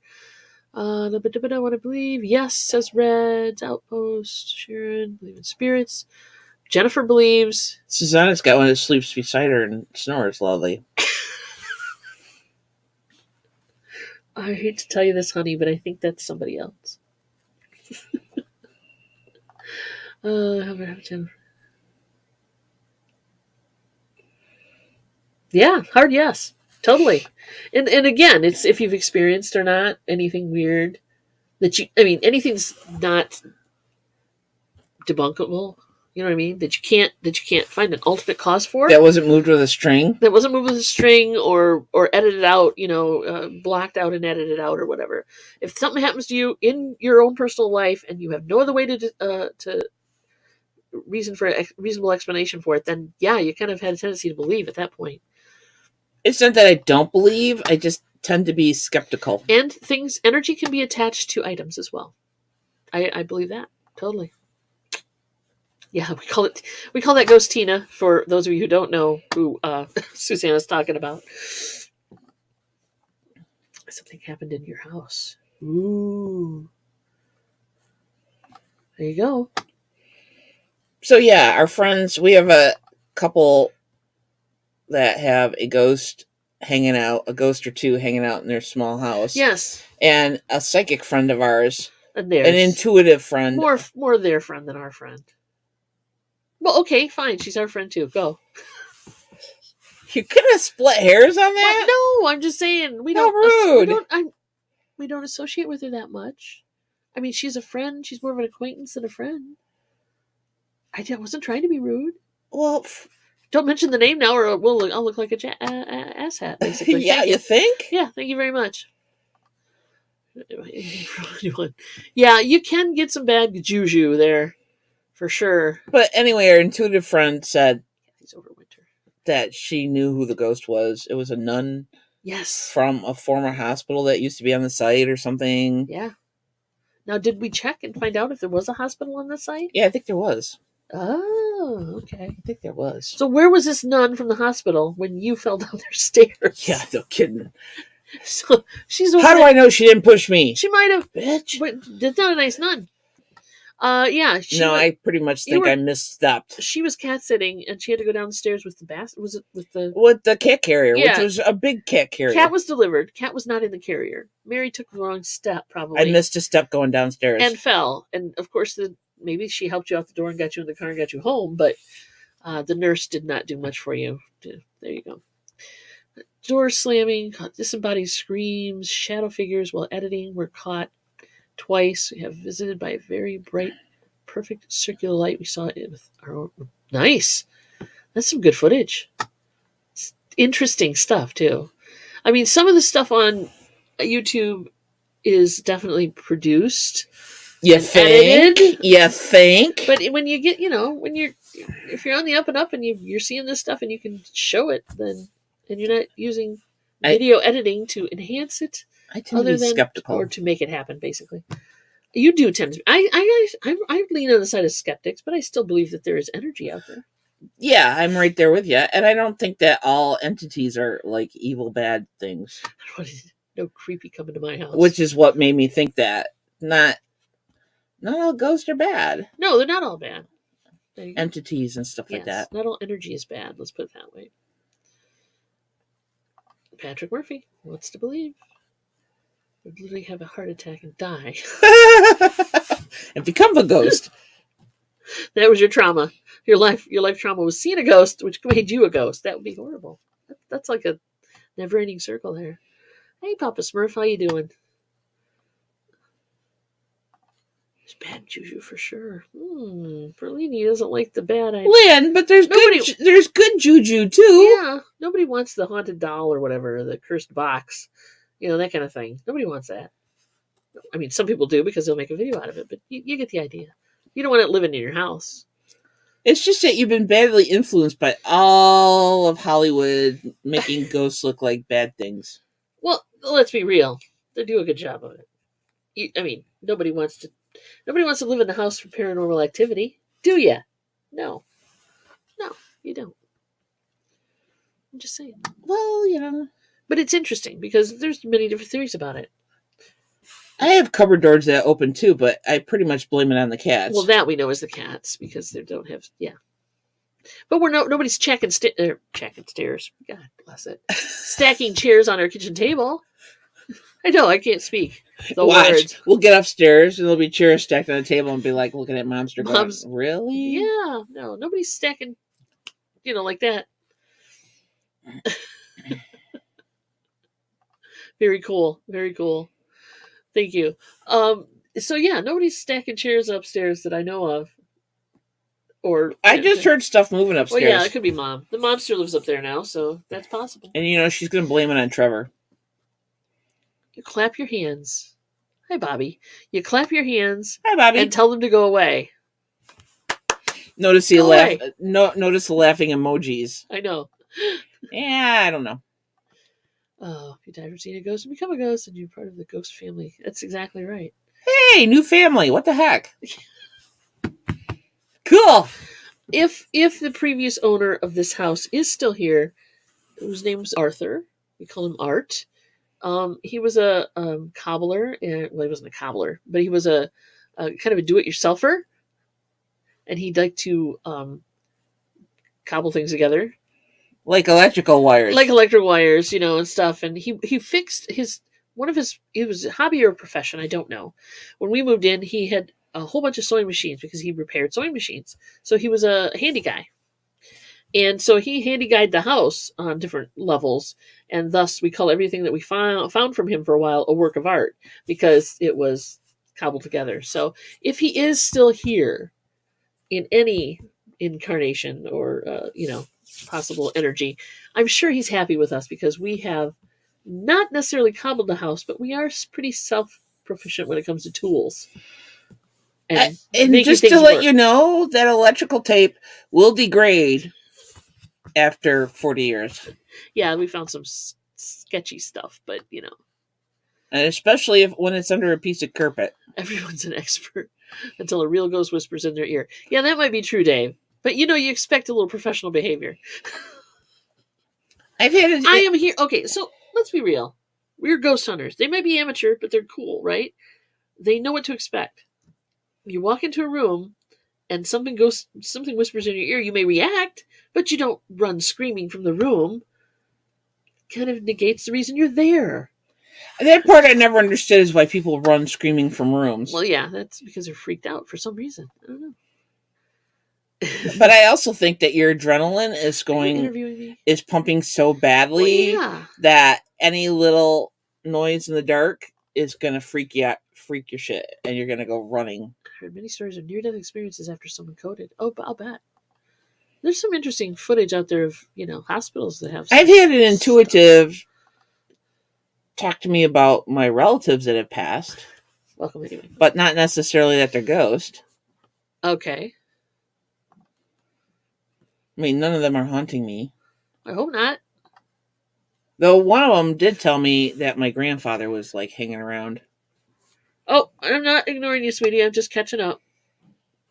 I want to believe. Yes, says Reds. Outpost. Sharon. Believe in spirits. Jennifer believes. Susanna's got one that sleeps beside her and snores loudly. I hate to tell you this, honey, but I think that's somebody else. Jennifer. Yeah, hard yes. Totally. And again, it's if you've experienced or not anything weird that anything's not debunkable. You know what I mean? That you can't find an alternate cause for. That wasn't moved with a string? That wasn't moved with a string or edited out, blocked out and edited out or whatever. If something happens to you in your own personal life and you have no other way to reason for a reasonable explanation for it, then yeah, you kind of had a tendency to believe at that point. It's not that I don't believe, I just tend to be skeptical. And energy can be attached to items as well. I believe that totally. Yeah, we call that Ghost Tina for those of you who don't know who Susanna's talking about. Something happened in your house. Ooh. There you go. So yeah, our friends, we have a couple that have a ghost or two hanging out in their small house. Yes. And a psychic friend of ours. And an intuitive friend. More their friend than our friend. Well, okay, fine. She's our friend too. Go. You couldn't split hairs on that? No, I'm just saying we don't. Rude. We don't associate with her that much. I mean, she's a friend. She's more of an acquaintance than a friend. I wasn't trying to be rude. Well, don't mention the name now, or I'll look like a asshat. Basically, yeah, you think? Yeah, thank you very much. Yeah, you can get some bad juju there. For sure. But anyway, our intuitive friend said that she knew who the ghost was. It was a nun. Yes. From a former hospital that used to be on the site or something. Yeah. Now, did we check and find out if there was a hospital on the site? Yeah, I think there was. Oh, okay. I think there was. So where was this nun from the hospital when you fell down their stairs? Yeah, no kidding. So she's. How do I know she didn't push me? She might have. Bitch. But that's not a nice nun. Yeah. I pretty much think I misstepped. She was cat sitting, and she had to go down the stairs with the basket. Was it with the cat carrier? Yeah. Which was a big cat carrier. Cat was delivered. Cat was not in the carrier. Mary took the wrong step, probably. I missed a step going downstairs and fell. And of course, maybe she helped you out the door and got you in the car and got you home. But the nurse did not do much for you. There you go. Door slamming, disembodied screams, shadow figures while editing were caught. Twice. We have visited by a very bright, perfect circular light. We saw it with our own. Nice. That's some good footage. It's interesting stuff, too. I mean, some of the stuff on YouTube is definitely produced. You think? Edited. You think? But when you get, if you're on the up and up and you're seeing this stuff and you can show it, then, and you're not using video editing to enhance it. I tend to be skeptical. Or to make it happen, basically. You do tend to. I lean on the side of skeptics, but I still believe that there is energy out there. Yeah, I'm right there with you. And I don't think that all entities are like evil, bad things. No creepy coming to my house. Which is what made me think that. Not all ghosts are bad. No, they're not all bad. Entities and stuff like that. Not all energy is bad. Let's put it that way. Patrick Murphy wants to believe. Would literally have a heart attack and die. And become a ghost. That was your trauma. Your life trauma was seeing a ghost, which made you a ghost. That would be horrible. That's like a never-ending circle there. Hey, Papa Smurf, how you doing? There's bad juju for sure. Perlini doesn't like the bad idea. Lynn, but there's good juju too. Yeah, nobody wants the haunted doll or whatever, the cursed box. That kind of thing. Nobody wants that. I mean, some people do because they'll make a video out of it, but you get the idea. You don't want it living in your house. It's just that you've been badly influenced by all of Hollywood making ghosts look like bad things. Well, let's be real. They do a good job of it. Nobody wants to live in the house for paranormal activity, do ya? No, you don't. I'm just saying. Well, But it's interesting because there's many different theories about it. I have cupboard doors that open too, but I pretty much blame it on the cats. Well, that we know is the cats because they don't have, But nobody's checking stairs. God bless it. Stacking chairs on our kitchen table. I know, I can't speak the words. We'll get upstairs and there'll be chairs stacked on the table and be like looking at MoMster going, really? Yeah, no, nobody's stacking, like that. Very cool. Very cool. Thank you. So yeah, nobody's stacking chairs upstairs that I know of. Or I just heard stuff moving upstairs. Well, yeah, it could be Mom. The MoMster lives up there now, so that's possible. And she's going to blame it on Trevor. You clap your hands. Hi, Bobby. You clap your hands. Hi, Bobby. And tell them to go away. Notice the notice the laughing emojis. I know. Yeah, I don't know. Oh, if you die from seeing a ghost and become a ghost, and you're part of the ghost family. That's exactly right. Hey, new family. What the heck? Cool. If the previous owner of this house is still here, whose name was Arthur, we call him Art. He was a cobbler. Well, he wasn't a cobbler, but he was a kind of a do-it-yourselfer, and he'd like to cobble things together, like electrical wires, and stuff. And he fixed it was a hobby or a profession, I don't know. When we moved in, he had a whole bunch of sewing machines because he repaired sewing machines. So he was a handy guy. And so he handy guyed the house on different levels, and thus we call everything that we found from him for a while a work of art because it was cobbled together. So if he is still here in any incarnation or possible energy, I'm sure he's happy with us because we have not necessarily cobbled the house, but we are pretty self-proficient when it comes to tools. And just to let you know, that electrical tape will degrade after 40 years. Yeah, we found some sketchy stuff, but and especially when it's under a piece of carpet. Everyone's an expert until a real ghost whispers in their ear. Yeah, that might be true, Dave. But you expect a little professional behavior. I am here. Okay, so let's be real. We're ghost hunters. They might be amateur, but they're cool, right? They know what to expect. You walk into a room and something whispers in your ear, you may react, but you don't run screaming from the room. Kind of negates the reason you're there. That part I never understood is why people run screaming from rooms. Well, yeah, that's because they're freaked out for some reason. I don't know. But I also think that your adrenaline is pumping so badly that any little noise in the dark is going to freak you out, freak your shit, and you're going to go running. I heard many stories of near-death experiences after someone coded. Oh, I'll bet. There's some interesting footage out there of, hospitals that have... I've had an intuitive talk to me about my relatives that have passed. Welcome anyway. But not necessarily that they're ghosts. Okay. I mean, none of them are haunting me. I hope not. Though one of them did tell me that my grandfather was, hanging around. Oh, I'm not ignoring you, sweetie. I'm just catching up.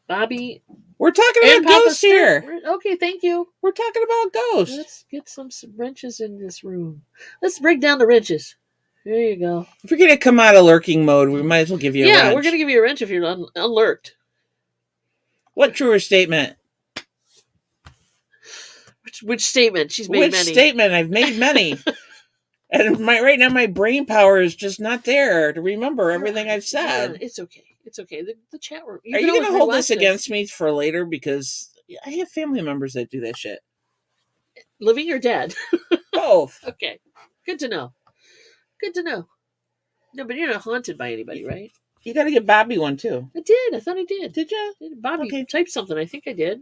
Bobby. We're talking about ghosts here. Okay, thank you. We're talking about ghosts. Let's get some wrenches in this room. Let's break down the wrenches. There you go. If you're going to come out of lurking mode, we might as well give you a wrench. Yeah, we're going to give you a wrench if you're unlurked. What truer statement? Which statement? She's made many. Which statement? I've made many. And right now my brain power is just not there to remember everything I've said. It's okay. It's okay. The chat room. Are you going to hold this against me for later? Because I have family members that do that shit. Living or dead? Both. Okay. Good to know. Good to know. No, but you're not haunted by anybody, right? You got to get Bobby one too. I did. I thought I did. Did you? Bobby typed something. I think I did.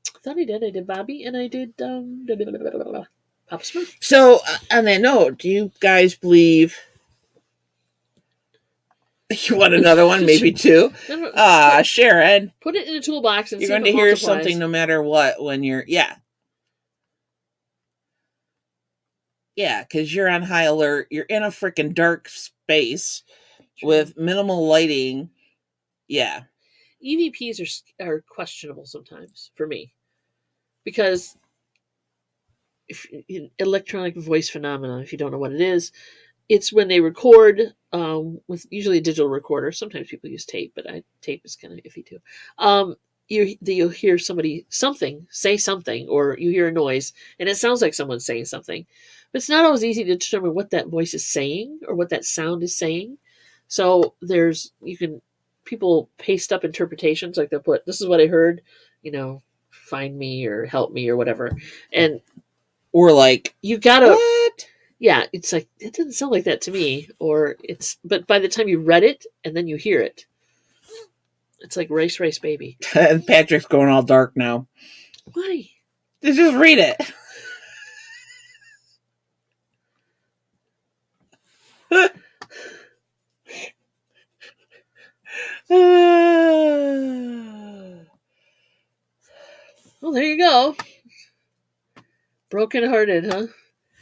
I thought I did. I did Bobby and I did Papa Smurf. So, on that note, do you guys believe... You want another one? Maybe two? Sharon. Put it in a toolbox and you're going to hear something no matter what when you're... Yeah. Yeah, because you're on high alert. You're in a freaking dark space with minimal lighting. Yeah. EVPs are questionable sometimes for me, because if electronic voice phenomena, if you don't know what it is, it's when they record with usually a digital recorder. Sometimes people use tape, but tape is kind of iffy too. You'll hear somebody say something, or you hear a noise, and it sounds like someone's saying something, but it's not always easy to determine what that voice is saying or what that sound is saying. So people paste up interpretations, like they'll put, "This is what I heard," find me or help me or whatever, and or like you gotta. What? Yeah, it's like, it didn't sound like that to me, but by the time you read it and then you hear it, it's like Race Baby. And Patrick's going all dark now. Why? Just read it. Well, there you go. Broken-hearted, huh?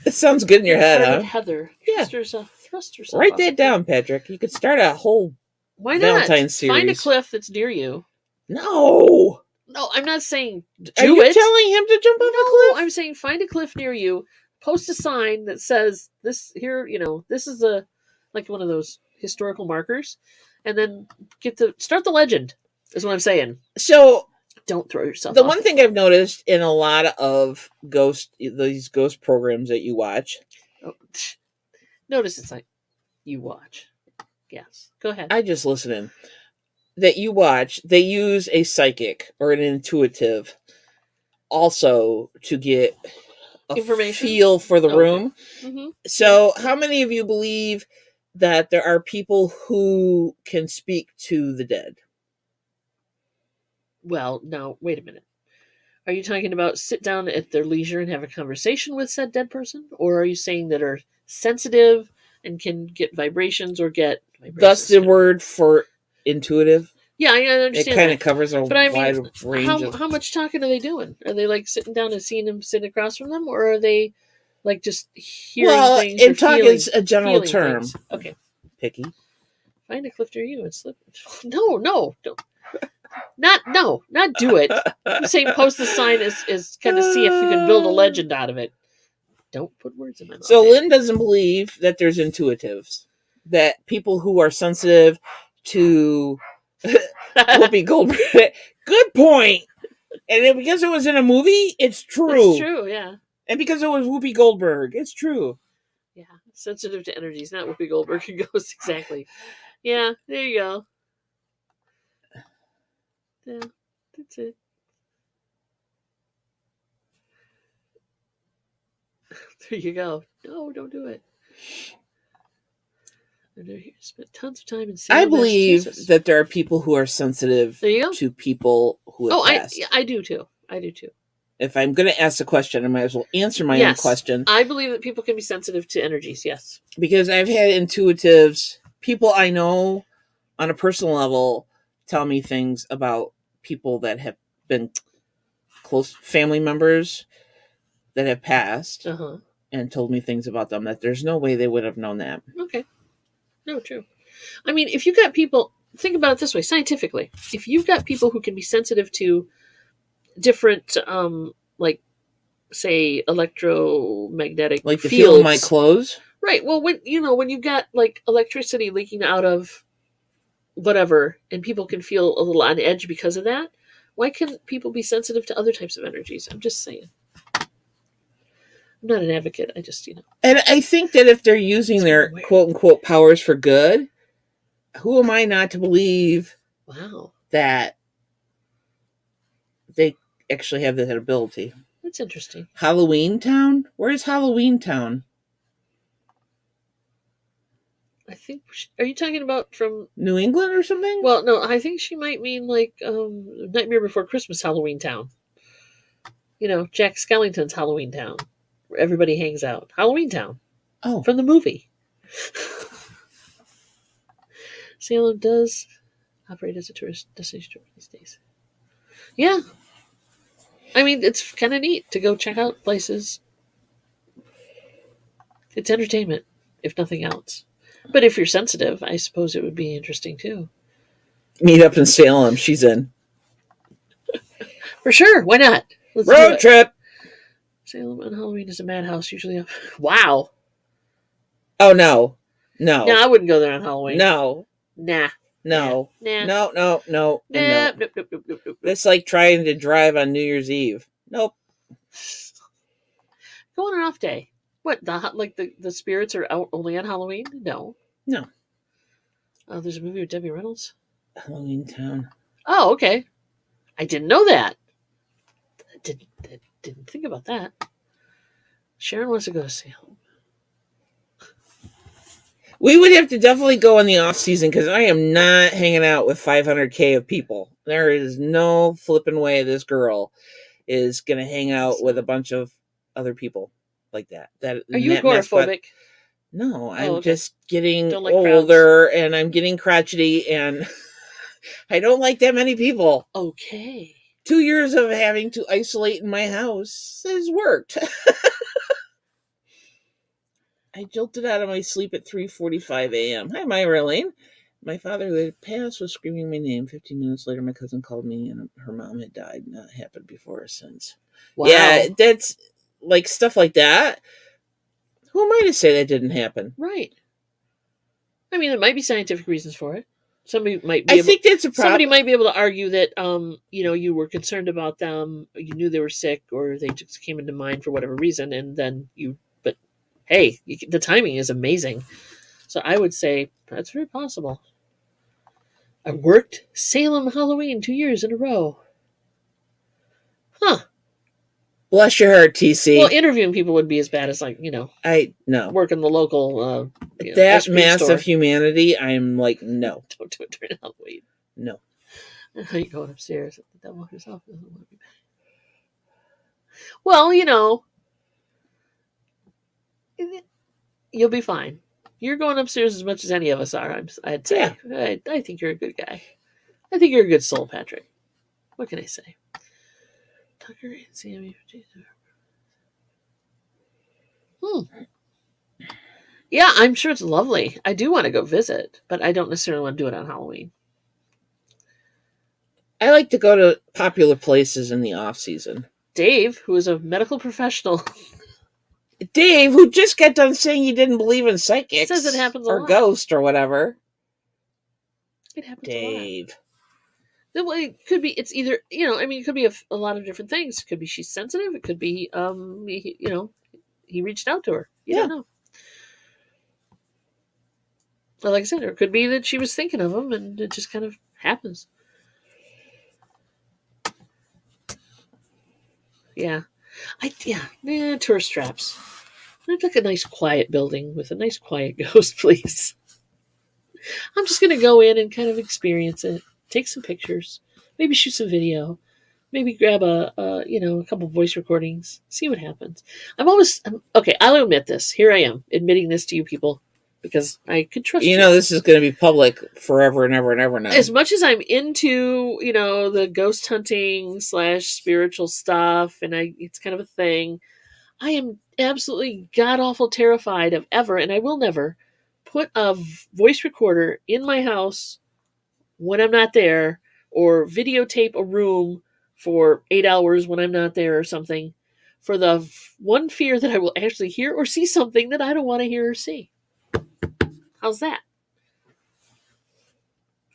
It sounds good in your head, huh? Heather. Yeah. Thrust herself. Write that down, Patrick. You could start a whole Valentine's series. Find a cliff that's near you. No, I'm not saying do Are you it. telling him to jump off a cliff? I'm saying find a cliff near you. Post a sign that says this here. This is like one of those historical markers, and then start the legend. Is what I'm saying. So don't throw yourself. The one thing I've noticed in a lot of these ghost programs that you watch. Notice it's like you watch. Yes, go ahead. I just listen in. That you watch, they use a psychic or an intuitive also to get information feel for the room. Mm-hmm. So how many of you believe that there are people who can speak to the dead? Well, now, wait a minute. Are you talking about sit down at their leisure and have a conversation with said dead person? Or are you saying that are sensitive and can get vibrations or get... That's the word for intuitive. Yeah, I understand. It kind of covers a wide range. How much talking are they doing? Are they like sitting down and seeing them sit across from them? Or are they like just hearing things? Well, talk is a general term. Things? Okay. Picky. Find a cliff near you and slip. No, don't. Not do it. I'm saying post the sign is kind of see if you can build a legend out of it. Don't put words in my mouth. So Lynn doesn't believe that there's intuitives, that people who are sensitive to Whoopi Goldberg. Good point. And because it was in a movie, it's true. It's true, yeah. And because it was Whoopi Goldberg, it's true. Yeah, sensitive to energies, not Whoopi Goldberg and ghosts, exactly. Yeah, there you go. Yeah, that's it. There you go. No, don't do it. I spent tons of time in Seattle, I believe that there are people who are sensitive to people who have passed. I do too. If I'm going to ask a question, I might as well answer my own question. I believe that people can be sensitive to energies, yes. Because I've had intuitives, people I know on a personal level, tell me things about people that have been close family members that have passed and told me things about them that there's no way they would have known that. Okay. No, true. I mean, if you've got people, think about it this way, scientifically. If you've got people who can be sensitive to different, like, say, electromagnetic like the fields. feel of my clothes? Right. Well, when you've got, like, electricity leaking out of whatever, and people can feel a little on edge because of that, why can't people be sensitive to other types of energies? I'm just saying. I'm not an advocate. I just, And I think that if they're using their quote-unquote powers for good, who am I not to believe that they actually have that ability? That's interesting. Halloween Town? Where's Halloween Town? I think... Are you talking about from... New England or something? Well, no, I think she might mean, like, Nightmare Before Christmas Halloween Town. Jack Skellington's Halloween Town. Where everybody hangs out. Halloween Town. Oh. From the movie. Salem does operate as a tourist destination these days. Yeah. I mean, it's kind of neat to go check out places. It's entertainment, if nothing else. But if you're sensitive, I suppose it would be interesting too. Meet up in Salem. She's in. For sure. Why not? Let's road trip. Salem on Halloween is a madhouse usually. Wow. Oh, no. No. No, I wouldn't go there on Halloween. No. Nah. No. Nah. No, no, no. Nah. No. Nope. It's like trying to drive on New Year's Eve. Nope. Go on an off day. What? The spirits are out only on Halloween? No. Oh, there's a movie with Debbie Reynolds? Halloween Town. Oh, okay. I didn't know that. I didn't think about that. Sharon wants to go to Salem. We would have to definitely go in the off season because I am not hanging out with 500K of people. There is no flipping way this girl is going to hang out with a bunch of other people like that. Are you agoraphobic? No, I'm just getting like older and I'm getting crotchety and I don't like that many people. Okay. 2 years of having to isolate in my house has worked. I jolted out of my sleep at 3:45 a.m. Hi, Myrelene. My father, who had passed, was screaming my name. 15 minutes later, my cousin called me and her mom had died. Not happened before or since. Wow. Yeah, that's like stuff like that. Who am I to say that didn't happen? Right. I mean, there might be scientific reasons for it. Somebody might be that's a problem. Somebody might be able to argue that, you were concerned about them, you knew they were sick, or they just came into mind for whatever reason, and then but hey, the timing is amazing. So I would say that's very possible. I worked Salem Halloween 2 years in a row. Huh. Bless your heart, TC. Well, interviewing people would be as bad as working the local that mass of humanity. I'm like, no, don't do it during Halloween. No. How you going upstairs? The devil herself doesn't want to be back. Well, you'll be fine. You're going upstairs as much as any of us are. I'd say. Yeah. I think you're a good guy. I think you're a good soul, Patrick. What can I say? Tucker and Sammy. Yeah, I'm sure it's lovely. I do want to go visit, but I don't necessarily want to do it on Halloween. I like to go to popular places in the off season. Dave, who is a medical professional. Dave, who just got done saying he didn't believe in psychics, says it happens a or lot. ghost or whatever. It happens Dave. a lot. It could be. It's either it could be a lot of different things. It could be she's sensitive. It could be he reached out to her. You don't know. But like I said, it could be that she was thinking of him, and it just kind of happens. Yeah. Tourist traps. I'd like a nice quiet building with a nice quiet ghost, please. I'm just going to go in and kind of experience it. Take some pictures. Maybe shoot some video. Maybe grab a couple voice recordings. See what happens. Okay, I'll admit this. Here I am, admitting this to you people. Because I could trust you. This is going to be public forever and ever and ever now. As much as I'm into, the ghost hunting / spiritual stuff, and it's kind of a thing, I am absolutely god-awful terrified of ever, and I will never, put a voice recorder in my house when I'm not there, or videotape a room for 8 hours when I'm not there or something, for the one fear that I will actually hear or see something that I don't want to hear or see. How's that?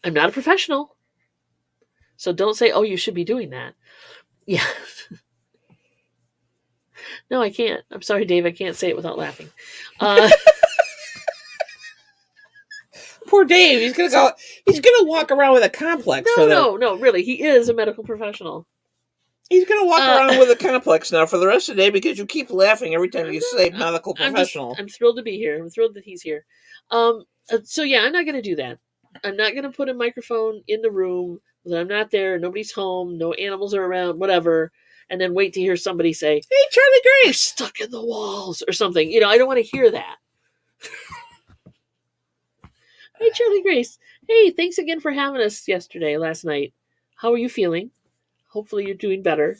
I'm not a professional. So don't say, oh, you should be doing that. Yeah. No, I can't. I'm sorry, Dave. I can't say it without laughing. Poor Dave. He's going to walk around with a complex. No, really. He is a medical professional. He's going to walk around with a complex now for the rest of the day because you keep laughing every time you say medical professional. I'm thrilled to be here. I'm thrilled that he's here. So yeah, I'm not going to do that. I'm not going to put a microphone in the room that I'm not there, nobody's home, no animals are around, whatever, and then wait to hear somebody say, "Hey, Charlie Grace, we're stuck in the walls," or something. I don't want to hear that. Hey, Charlie Grace. Hey, thanks again for having us last night. How are you feeling? Hopefully you're doing better.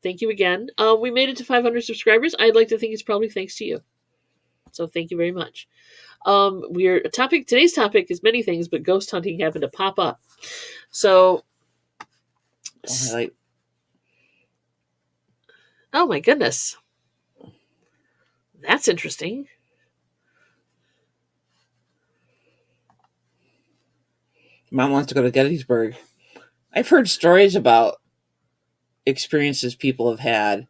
Thank you again. We made it to 500 subscribers. I'd like to think it's probably thanks to you. So thank you very much. Today's topic is many things, but ghost hunting happened to pop up. So, oh my goodness, that's interesting. Mom wants to go to Gettysburg. I've heard stories about experiences people have had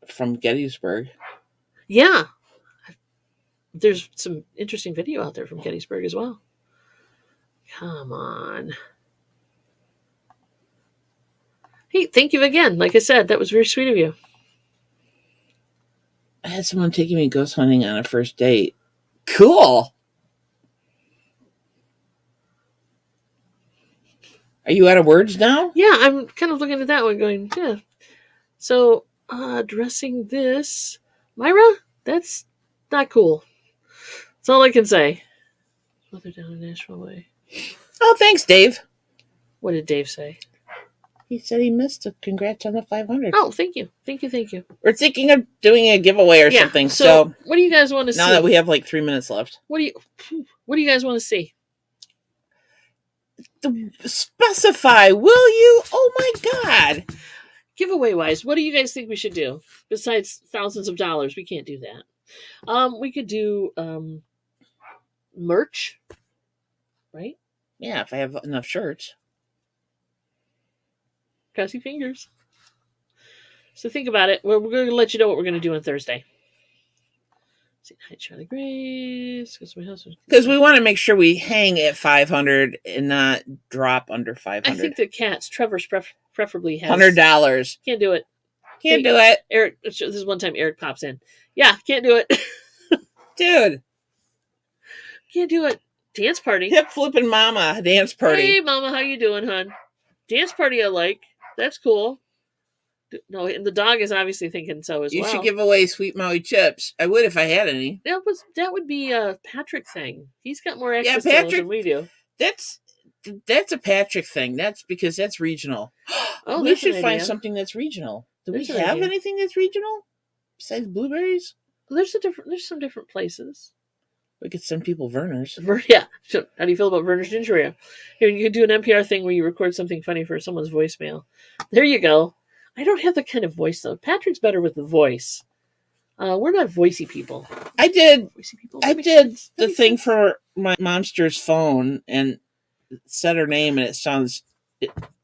from Gettysburg. Yeah. There's some interesting video out there from Gettysburg as well. Come on. Hey, thank you again. Like I said, that was very sweet of you. I had someone taking me ghost hunting on a first date. Cool. Are you out of words now? Yeah, I'm kind of looking at that one going, yeah. So, addressing this. Myra, that's not cool. That's all I can say. Mother down in Nashville way. Oh, thanks, Dave. What did Dave say? He said he missed a congrats on the 500. Oh, thank you. Thank you. We're thinking of doing a giveaway or something. So, what do you guys want to see? Now that we have like 3 minutes left. What do you guys want to see? Specify, will you? Oh my God. Giveaway wise, what do you guys think we should do? Besides thousands of dollars, we can't do that. We could do merch, right? Yeah, if I have enough shirts. Crossing fingers. So think about it. We're going to let you know what we're going to do on Thursday. Hi, Charlie Grace. Because we want to make sure we hang at 500 and not drop under 500. I think the cats, Trevor's preferably has $100. Can't do it. Can't do it. Eric, this is one time Eric pops in. Yeah, can't do it. Dude. Can't do it. Dance party. Hip flipping mama. Dance party. Hey, mama, how you doing, hon? Dance party I like. That's cool. No, and the dog is obviously thinking so as well. You should give away Sweet Maui chips. I would if I had any. That would be a Patrick thing. He's got more access to those than we do. That's a Patrick thing. That's because that's regional. Oh, we should find something that's regional. Do we have anything that's regional besides blueberries? There's some different places. We could send people Verner's. Yeah. So, how do you feel about Verner's Ginger Ale? Here, you could do an NPR thing where you record something funny for someone's voicemail. There you go. I don't have the kind of voice, though. Patrick's better with the voice. We're not voicey people. I did the thing for my MoMster's phone and said her name, and it sounds...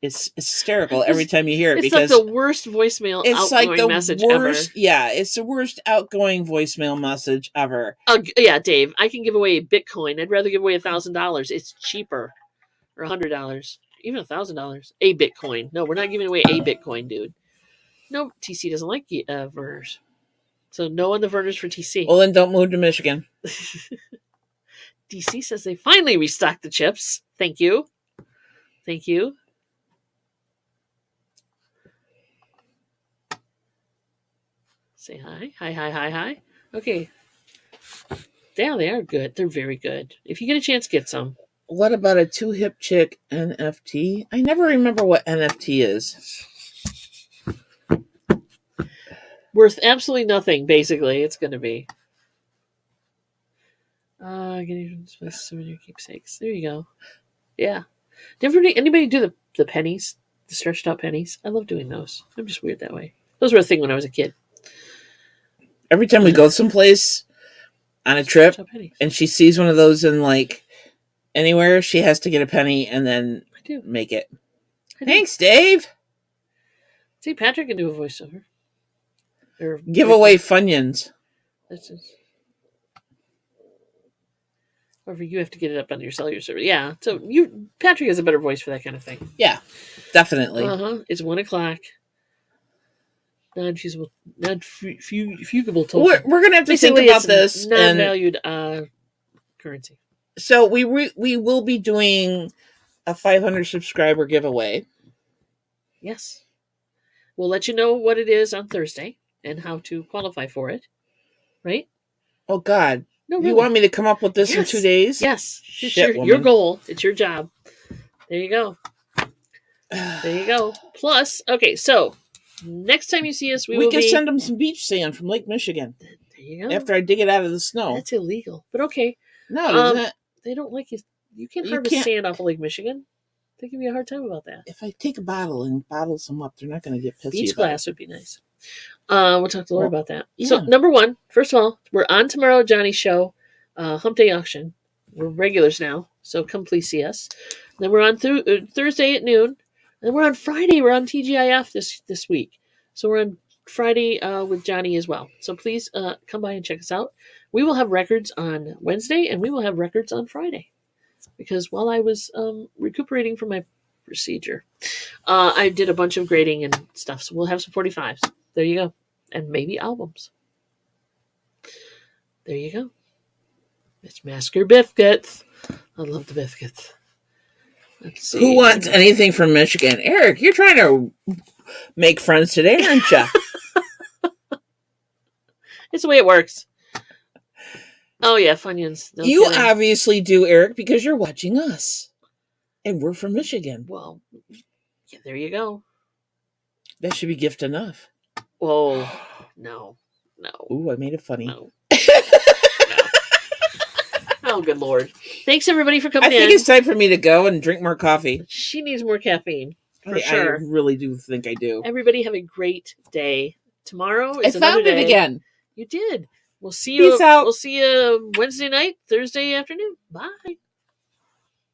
It's hysterical every time you hear it. It's like the worst voicemail outgoing message ever. Yeah, it's the worst outgoing voicemail message ever. Yeah, Dave, I can give away Bitcoin. I'd rather give away $1,000. It's cheaper. Or $100. Even $1,000. A Bitcoin. No, we're not giving away a Bitcoin, dude. No, TC doesn't like Verners. So no on the Verners for TC. Well, then don't move to Michigan. DC says they finally restocked the chips. Thank you. Thank you. Say hi. Hi. Okay. Yeah, they are good. They're very good. If you get a chance, get some. What about a 2-hip chick NFT? I never remember what NFT is. Worth absolutely nothing, basically, it's going to be. Getting souvenir keepsakes. There you go. Yeah. Anybody do the pennies? The stretched out pennies? I love doing those. I'm just weird that way. Those were a thing when I was a kid. Every time we go someplace on a trip and she sees one of those in like anywhere, she has to get a penny and then make it. Thanks, Dave. See, Patrick can do a voiceover. Give away Funyuns. That's just... However, you have to get it up on your cellular server. Yeah, so Patrick has a better voice for that kind of thing. Yeah, definitely. It's 1:00. Non-fugible token. We're gonna have to think about this. Non-valued currency. So we will be doing a 500 subscriber giveaway. Yes, we'll let you know what it is on Thursday and how to qualify for it. Right? Oh God. No, really. You want me to come up with this in 2 days? Yes. It's your goal. It's your job. There you go. There you go. Plus, okay, so next time you see us, we can send them some beach sand from Lake Michigan. There you go. After I dig it out of the snow. That's illegal. But okay. No, it isn't. They don't like you. You can't harvest sand off of Lake Michigan. They give you a hard time about that. If I take a bottle and bottle some up, they're not going to get pissy. Beach glass would be nice. We'll talk to Laura about that. Yeah. So, number one, first of all, we're on tomorrow, Johnny's show, Hump Day Auction. We're regulars now, so come please see us. Then we're on Thursday at noon. And then we're on Friday. We're on TGIF this week. So we're on Friday with Johnny as well. So please come by and check us out. We will have records on Wednesday, and we will have records on Friday. Because while I was recuperating from my procedure, I did a bunch of grading and stuff. So we'll have some 45s. There you go. And maybe albums. There you go. It's Masker Biscuits. I love the biscuits. Let's see. Who wants anything from Michigan? Eric, you're trying to make friends today, aren't you? It's the way it works. Oh, yeah, Funyuns. No you kidding. obviously do, Eric, because you're watching us. And we're from Michigan. Well, yeah, there you go. That should be gift enough. Oh, no. Ooh, I made it funny. No. Oh, good Lord. Thanks, everybody, for coming in. I think it's time for me to go and drink more coffee. She needs more caffeine, for sure. I really do think I do. Everybody have a great day. Tomorrow is another day. I found it again. You did. We'll see you. Peace out. We'll see you Wednesday night, Thursday afternoon. Bye.